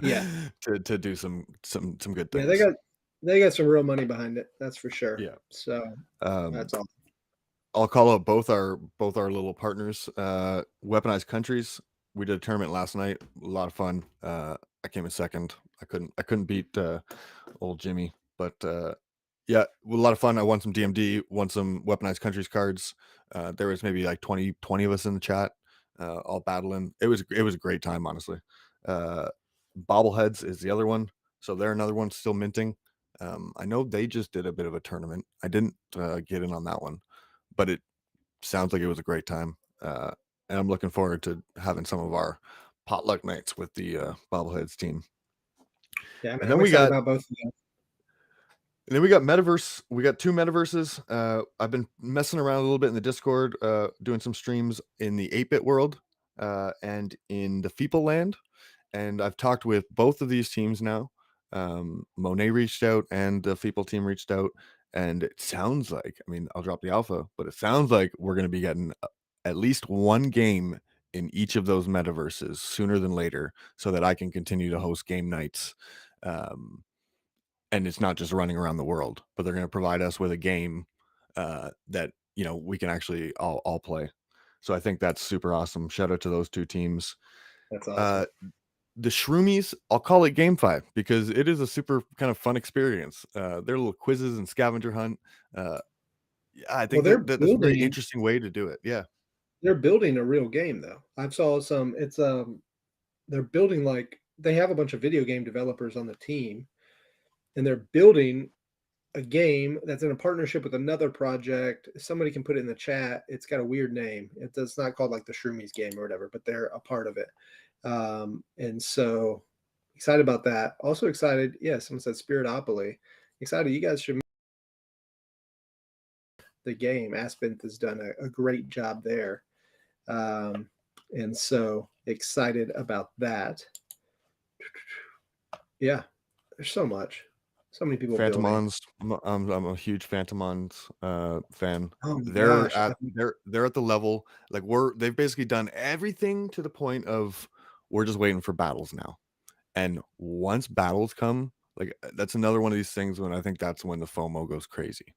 yeah, to do some good yeah, they things. got some real money behind it, that's for sure. Yeah. So, Um, that's all. I'll call out both our little partners, Weaponized Countries. We did a tournament last night, a lot of fun. I came in second. I couldn't beat old Jimmy, but yeah, a lot of fun. I won some DMD, won some Weaponized Countries cards. There was maybe like 20 of us in the chat, all battling. It was a great time, honestly. Uh, Bobbleheads is the other one, so they're another one still minting. I know they just did a bit of a tournament. I didn't get in on that one, but it sounds like it was a great time. And I'm looking forward to having some of our potluck nights with the Bobbleheads team. Yeah, And man, then I'm we excited got about both of them. And then we got Metaverse. We got two Metaverses. I've been messing around a little bit in the Discord, doing some streams in the 8-bit world and in the Feeple land. And I've talked with both of these teams now. Monet reached out and the Feeple team reached out. And it sounds like, I mean, I'll drop the alpha, but it sounds like we're going to be getting at least one game in each of those metaverses sooner than later so that I can continue to host game nights. Um, and it's not just running around the world, but they're going to provide us with a game that we can actually all play. So I think that's super awesome. Shout out to those two teams. That's awesome. Uh, the Shroomies, I'll call it GameFi because it is a super kind of fun experience. Their little quizzes and scavenger hunt. Uh, yeah, I Well, think that's a very interesting way to do it. Yeah. they're building a real game though. I've saw some it's, they're building like they have a bunch of video game developers on the team, and they're building a game that's in a partnership with another project. Somebody can put it in the chat. It's got a weird name. It's not called like the Shroomies game or whatever, but they're a part of it. And so excited about that. Also excited. Yeah, someone said Spiritopoly. Excited. You guys should make the game. Aspen has done a great job there. Um, and so excited about that. Yeah, there's so much. So many people building. Phantomons. I'm a huge Phantomons fan. Oh my They're gosh. at they're at the level like they've basically done everything to the point of we're just waiting for battles now. And once battles come, like that's another one of these things when I think that's when the FOMO goes crazy.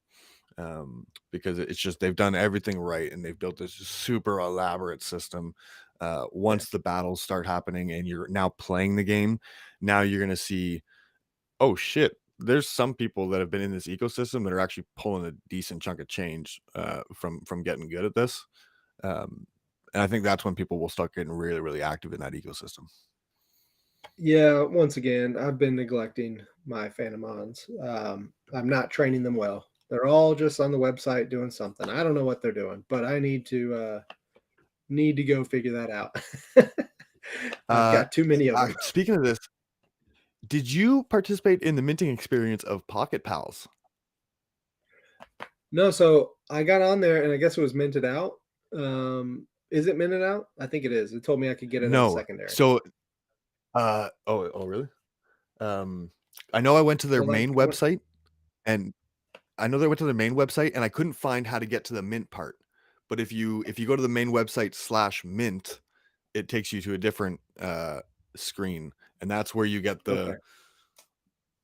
Because it's just they've done everything right and they've built this super elaborate system. Yeah. Once the battles start happening and you're now playing the game, now you're gonna see, oh shit, there's some people that have been in this ecosystem that are actually pulling a decent chunk of change from getting good at this. Um, and I think that's when people will start getting really, really active in that ecosystem. Yeah, once again, I've been neglecting my Phantomons. I'm not training them well. They're all just on the website doing something. I don't know what they're doing, but I need to go figure that out. I've Uh, got too many of them. Speaking of this, did you participate in the minting experience of Pocket Pals? No, so I got on there and I guess it was minted out. Is it minted out? I think it is. It told me I could get it on No. secondary. So, oh, really? Um, I know I went to their Well, like main what? website, and I know they went to their main website, and I couldn't find how to get to the mint part. But if you go to the main website /mint, it takes you to a different screen, and that's where you get Okay.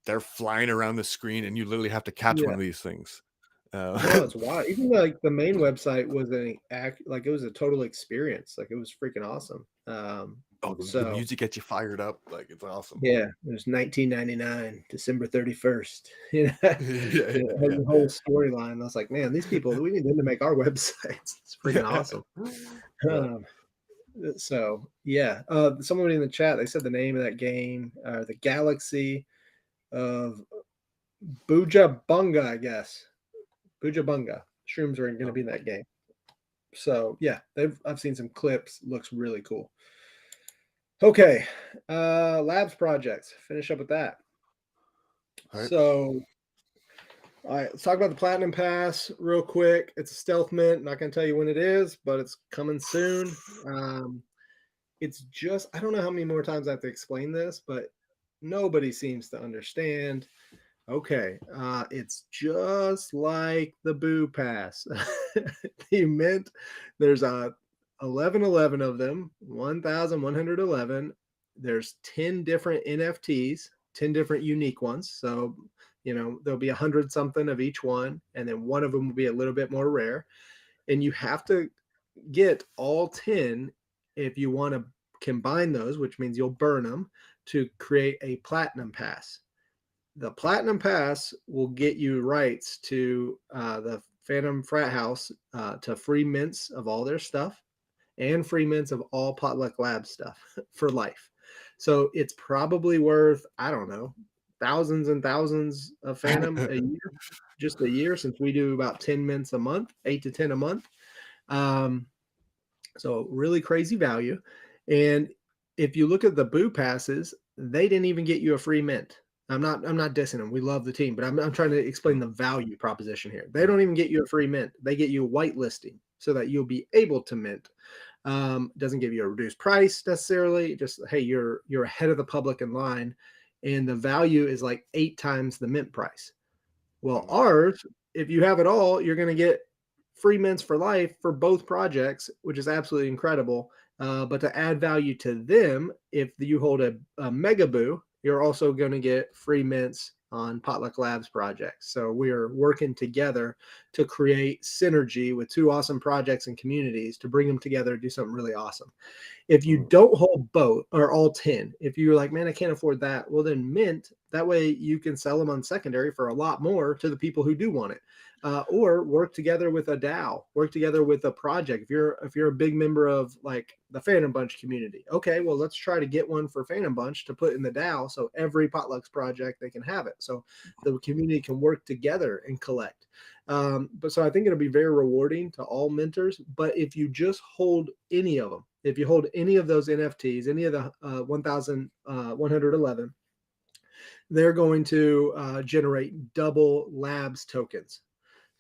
they're flying around the screen, and you literally have to catch one Yeah. of these things. No, it's wild. Even like the main website was an act like it was a total experience. Like it was freaking awesome. Oh, the So music gets you fired up, like it's awesome. yeah, it was 1999, December 31st. You know, Yeah, it yeah, has yeah, the whole storyline. I was like, man, these people, we need them to make our websites. It's freaking yeah, awesome. yeah. Um, so yeah, someone in the chat they said the name of that game, the Galaxy of Buja Bunga, I guess. Buja Bunga. Shrooms are going to Oh, be in that game. So yeah, I've seen some clips. Looks really cool. Okay, labs projects. Finish up with that. all right. So all right, let's talk about the Platinum Pass real quick. It's a stealth mint. Not going to tell you when it is, but it's coming soon. It's just, I don't know how many more times I have to explain this, but nobody seems to understand. Okay, it's just like the Boo Pass. The mint, there's a 1111 of them, 1,111. There's 10 different NFTs, 10 different unique ones. So, there'll be 100 something of each one, and then one of them will be a little bit more rare. And you have to get all 10 if you want to combine those, which means you'll burn them to create a platinum pass. The platinum pass will get you rights to the Phantom Frat House to free mints of all their stuff and free mints of all Potluck Labs stuff for life. So it's probably worth, I don't know, thousands and thousands of Phantom a year, just a year, since we do about 10 mints a month, 8 to 10 a month. Um, so really crazy value. And if you look at the Boo passes, they didn't even get you a free mint. I'm not dissing them. We love the team, but I'm trying to explain the value proposition here. They don't even get you a free mint. They get you a whitelisting so that you'll be able to mint. Doesn't give you a reduced price necessarily. Just hey, you're ahead of the public in line, and the value is like 8 times the mint price. Well, Mm. ours, if you have it all, you're going to get free mints for life for both projects, which is absolutely incredible. But to add value to them, if you hold a Mega Boo, you're also going to get free mints on Potluck Labs projects. So we are working together to create synergy with two awesome projects and communities to bring them together and do something really awesome. If you Mm. don't hold both or all 10, if you're like, man, I can't afford that, well, then mint. That way you can sell them on secondary for a lot more to the people who do want it. Or work together with a DAO, work together with a project. If you're a big member of like the Phantom Bunch community, okay, well, let's try to get one for Phantom Bunch to put in the DAO so every Potlucks project they can have it. So the community can work together and collect. But so I think it'll be very rewarding to all mentors. But if you just hold any of them, if you hold any of those NFTs, any of the 1,111, they're going to generate double labs tokens.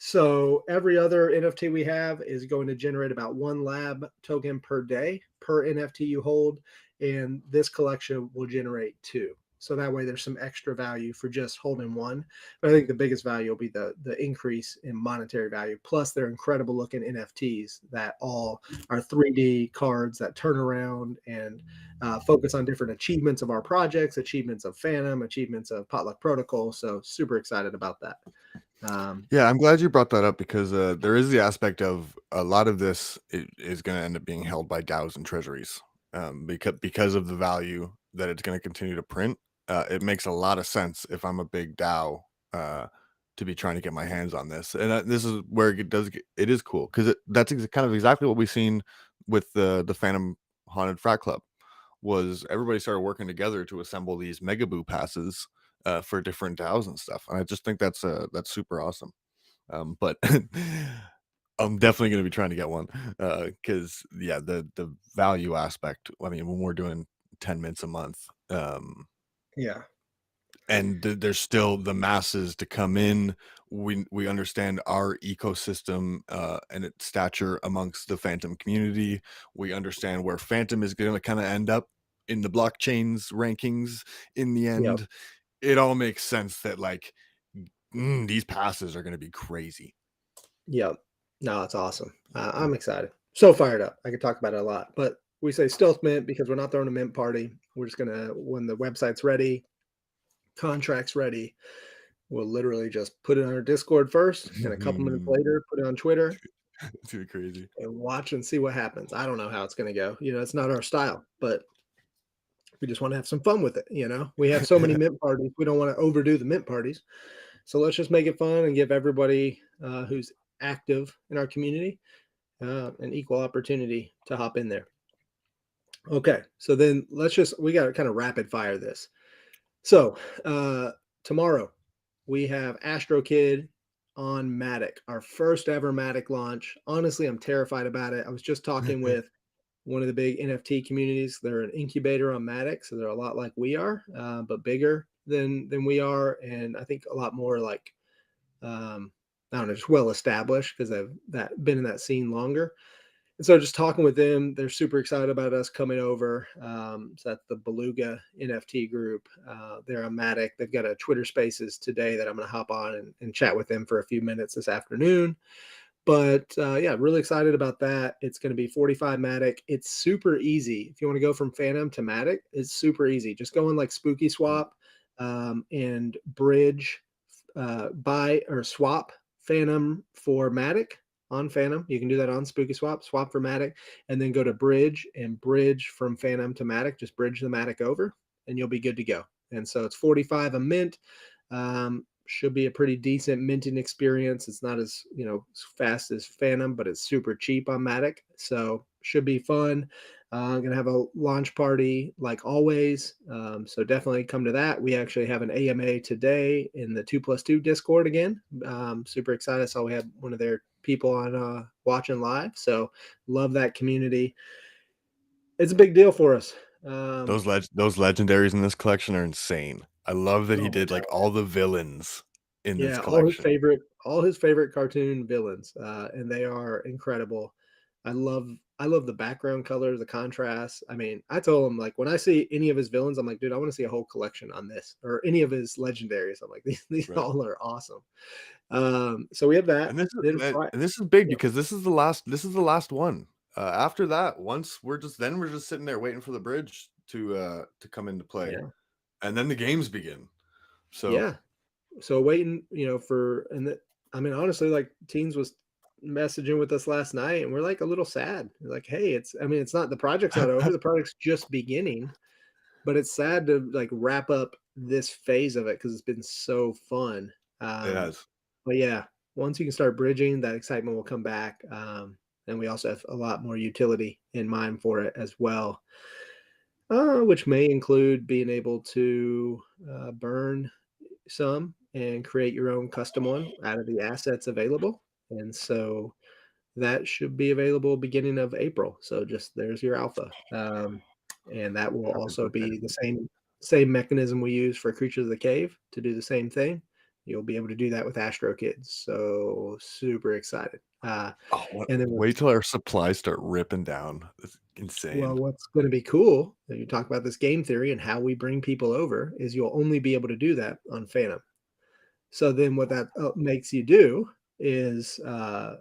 So every other NFT we have is going to generate about one lab token per day per NFT you hold, and this collection will generate two. So that way there's some extra value for just holding one. But I think the biggest value will be the increase in monetary value. Plus, they're incredible looking NFTs that all are 3D cards that turn around and focus on different achievements of our projects, achievements of Phantom, achievements of Potluck Protocol. So super excited about that. Um, Yeah, I'm glad you brought that up because there is the aspect of a lot of this is going to end up being held by DAOs and treasuries, because of the value that it's going to continue to print. It makes a lot of sense if I'm a big DAO uh, to be trying to get my hands on this, and this is where it is cool because that's kind of exactly what we've seen with the Phantom Haunted Frat Club. Was everybody started working together to assemble these Megaboo passes for different DAOs and stuff, and I just think that's super awesome. But I'm definitely going to be trying to get one because yeah, the value aspect. I mean, when we're doing 10 minutes a month, yeah, and there's still the masses to come in. We understand our ecosystem and its stature amongst the Phantom community. We understand where Phantom is going to kind of end up in the blockchain's rankings in the yeah, end. It all makes sense that like these passes are going to be crazy. yeah. No, it's awesome. I'm excited. So fired up. I could talk about it a lot, but we say stealth mint because we're not throwing a mint party. We're just gonna when the website's ready, contracts ready, we'll literally just put it on our Discord first, and a couple minutes later, put it on Twitter It's gonna be crazy. and watch and see what happens. I don't know how it's going to go. It's not our style, but we just want to have some fun with it. We have so many mint parties. We don't want to overdo the mint parties. So let's just make it fun and give everybody who's active in our community an equal opportunity to hop in there. Okay. So then we got to kind of rapid fire this. So tomorrow we have Astro Kid on Matic, our first ever Matic launch. Honestly, I'm terrified about it. I was just talking with one of the big NFT communities. They're an incubator on Matic, so they're a lot like we are, but bigger than we are, and I think a lot more like I don't know, just well established because I've been in that scene longer. And so just talking with them, they're super excited about us coming over. So that's the Beluga NFT group. They're on Matic. They've got a Twitter Spaces today that I'm going to hop on and chat with them for a few minutes this afternoon. But yeah, really excited about that. It's going to be 45 Matic. It's super easy. If you want to go from Phantom to Matic, it's super easy. Just go in like Spooky Swap and bridge, buy or swap Phantom for Matic on Phantom. You can do that on Spooky Swap, swap for Matic, and then go to bridge and bridge from Phantom to Matic. Just bridge the Matic over, and you'll be good to go. And so it's 45 a mint. Should be a pretty decent minting experience. It's not as fast as Phantom, but it's super cheap on Matic, so should be fun. I'm gonna have a launch party like always, so definitely come to that. We actually have an AMA today in the 2+2 Discord again. Super excited. So we had one of their people on watching live, so love that community. It's a big deal for us. Those legendaries in this collection are insane. I love that he Oh my did god. like all the villains in this Yeah, collection. all his favorite cartoon villains, and they are incredible. I love the background colors, the contrast. I mean, I told him like when I see any of his villains, I'm like, dude, I want to see a whole collection on this, or any of his legendaries. I'm like, these Right. all are awesome. So we have that. And this is Then and this is big yeah, because this is the last one. After that, once we're just sitting there waiting for the bridge to come into play, yeah, and then the games begin. So yeah. So waiting, I mean, honestly, like Teens was messaging with us last night, and we're like a little sad. Like, hey, I mean, it's not the project's not over. The project's just beginning, but it's sad to like wrap up this phase of it because it's been so fun. it Um, has. but yeah, once you can start bridging, that excitement will come back. And we also have a lot more utility in mind for it as well, which may include being able to burn some and create your own custom one out of the assets available. And so that should be available beginning of April. So just there's your alpha. And that will Perfect. also Okay. be the same mechanism we use for Creatures of the Cave to do the same thing. You'll be able to do that with Astro Kids. So super excited. Oh, what, And then wait till our supplies start ripping down. It's well, insane. what's going to be cool, and you talk about this game theory and how we bring people over, is you'll only be able to do that on Phantom. So then what that makes you do is the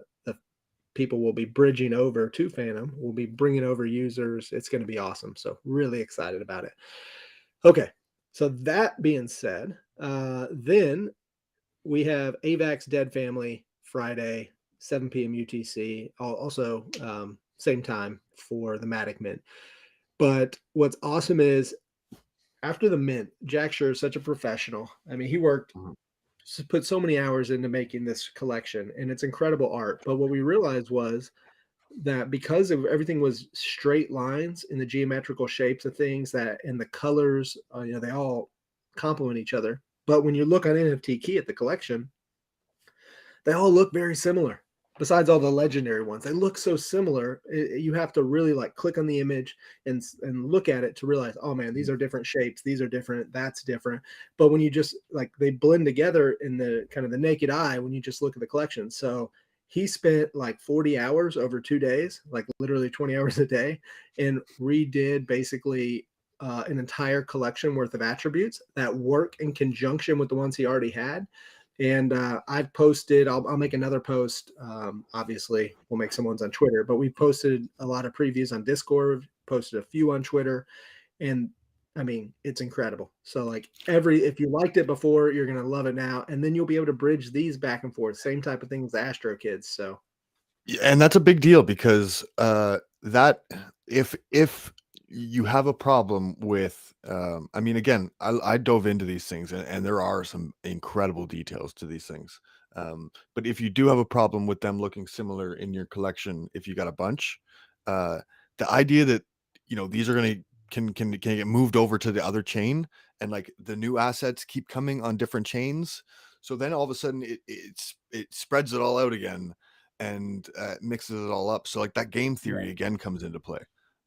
people will be bridging over to Phantom. We'll be bringing over users. It's going to be awesome. So really excited about it. Okay. So that being said, then we have AVAX Dead Family Friday, 7 p.m. UTC. Also, same time for the Matic Mint. But what's awesome is after the mint, Jack Sure is such a professional. I mean, he worked, Mhm. put so many hours into making this collection, and it's incredible art. But what we realized was that because of everything was straight lines in the geometrical shapes of things, that and the colors, they all complement each other. But when you look on NFT Key at the collection, they all look very similar. Besides all the legendary ones, they look so similar. You have to really like click on the image and look at it to realize, oh man, these are different shapes. These are different. That's different. But when you just like they blend together in the kind of the naked eye when you just look at the collection. So he spent like 40 hours over 2 days, like literally 20 hours a day, and redid basically an entire collection worth of attributes that work in conjunction with the ones he already had. And I've posted, I'll make another post. Obviously, we'll make some ones on Twitter, but we posted a lot of previews on Discord, posted a few on Twitter. And I mean, it's incredible. So, like, if you liked it before, you're going to love it now. And then you'll be able to bridge these back and forth. Same type of thing as the Astro Kids. So, Yeah, and that's a big deal because that if you have a problem with I mean again I dove into these things and there are some incredible details to these things. But if you do have a problem with them looking similar in your collection, if you got a bunch, uh the idea that these are going to can get moved over to the other chain, and like the new assets keep coming on different chains, so then all of a sudden it spreads it all out again and mixes it all up. So like that game yeah, theory again comes into play.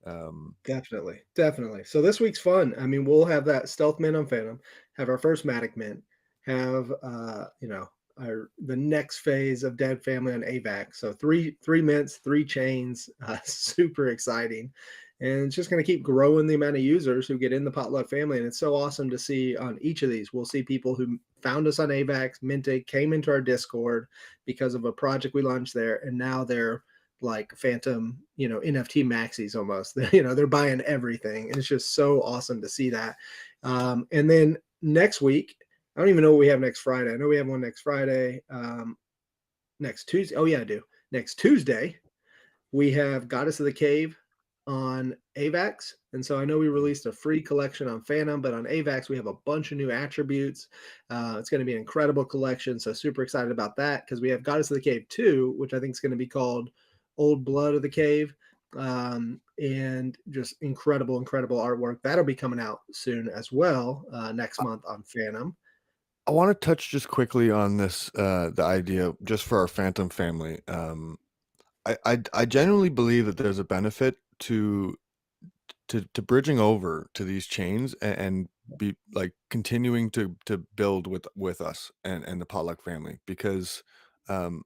Um, definitely. Definitely. So, this week's fun. I mean, we'll have that Stealth Mint on Phantom, have our first Matic Mint, have, the next phase of Dead Family on AVAC. So three mints, three chains, super exciting, and it's just going to keep growing the amount of users who get in the Potluck family. And it's so awesome to see on each of these. We'll see people who found us on AVAX, minted, came into our Discord because of a project we launched there, and now they're like Phantom, NFT maxis almost. They're buying everything, and it's just so awesome to see that. And then next week, I don't even know what we have next Friday. I know we have one next Friday. Next Tuesday. Oh yeah, I do. Next Tuesday, we have Goddess of the Cave on AVAX. And so I know we released a free collection on Phantom, but on AVAX, we have a bunch of new attributes. It's going to be an incredible collection. So super excited about that because we have Goddess of the Cave 2, which I think is going to be called Old Blood of the Cave. And just incredible, incredible artwork. That'll be coming out soon as well, next month on Phantom. I want to touch just quickly on this, the idea just for our Phantom family. I genuinely believe that there's a benefit to bridging over to these chains and be like continuing to build with us and the Potluck family because um,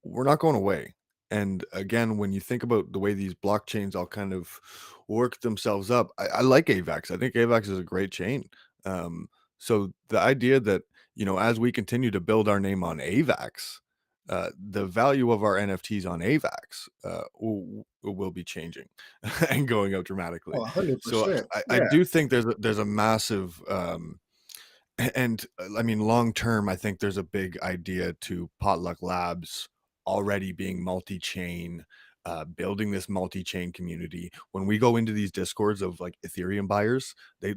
we're not going away. And again, when you think about the way these blockchains all kind of work themselves up, I like AVAX. I think AVAX is a great chain. Um, so the idea that, as we continue to build our name on AVAX, the value of our NFTs on AVAX will be changing and going up dramatically. Oh, So 100%. I Yeah. do think there's a massive and I mean, long term, I think there's a big idea to Potluck Labs already being multi-chain, building this multi-chain community. When we go into these discords of like Ethereum buyers, they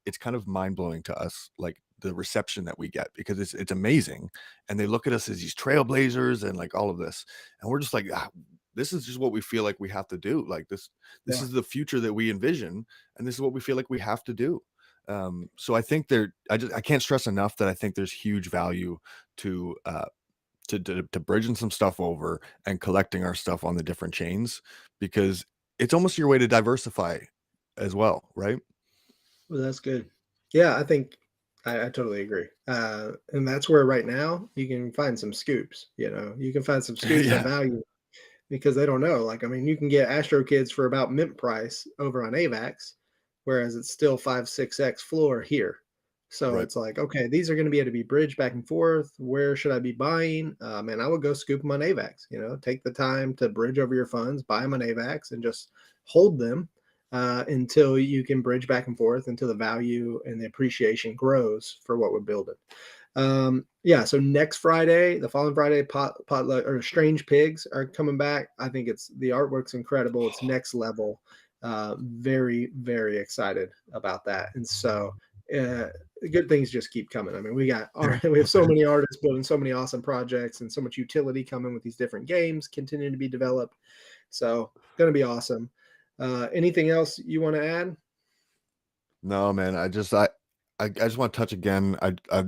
it's kind of mind blowing to us, like the reception that we get because it's amazing, and they look at us as these trailblazers and like all of this, and we're just like, this is just what we feel like we have to do. Like this Yeah. is the future that we envision, and this is what we feel like we have to do. So I think I can't stress enough that I think there's huge value to to bridging some stuff over and collecting our stuff on the different chains because it's almost your way to diversify as well, right? Well, that's good. Yeah, I think I totally agree. And that's where right now you can find some scoops. You can find some scoops at Yeah, value because they don't know. Like, I mean, you can get Astro Kids for about mint price over on AVAX, whereas it's still 5, 6x floor here. So right. it's like, okay, these are going to be able to be bridged back and forth. Where should I be buying? And I would go scoop them on AVAX. Take the time to bridge over your funds, buy them on AVAX, and just hold them until you can bridge back and forth until the value and the appreciation grows for what we're building. Yeah, so next Friday, the following Friday, potluck or Strange Pigs are coming back. I think the artwork's incredible. It's next level. Very, very excited about that. And so uh, good things just keep coming. I mean, we have so many artists building so many awesome projects and so much utility coming with these different games continuing to be developed. So gonna be awesome. Anything else you want to add? No, man. I just want to touch again.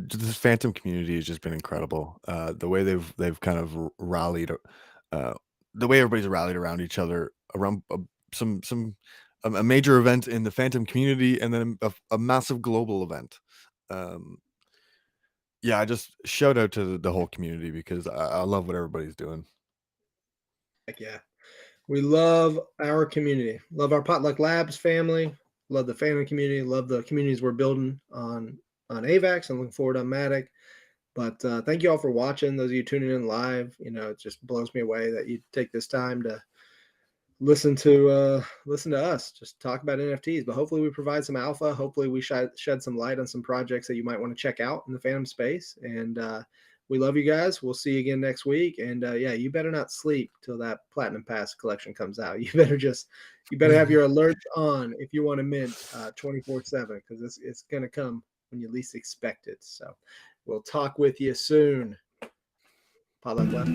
This Phantom community has just been incredible. The way they've kind of rallied, uh, the way everybody's rallied around each other around some a major event in the Phantom community, and then a massive global event. Um, yeah, I just shout out to the whole community because I love what everybody's doing. Heck yeah. We love our community, love our Potluck Labs family, love the family community, love the communities we're building on AVAX, and looking forward on Matic. But thank you all for watching. Those of you tuning in live, it just blows me away that you take this time to listen to us just talk about NFTs. But hopefully we provide some alpha. Hopefully we shed some light on some projects that you might want to check out in the Phantom space. And we love you guys. We'll see you again next week. And yeah, you better not sleep till that Platinum Pass collection comes out. You better have your alerts on if you want to mint 24/7 because it's gonna come when you least expect it. So we'll talk with you soon. Potluck Lab.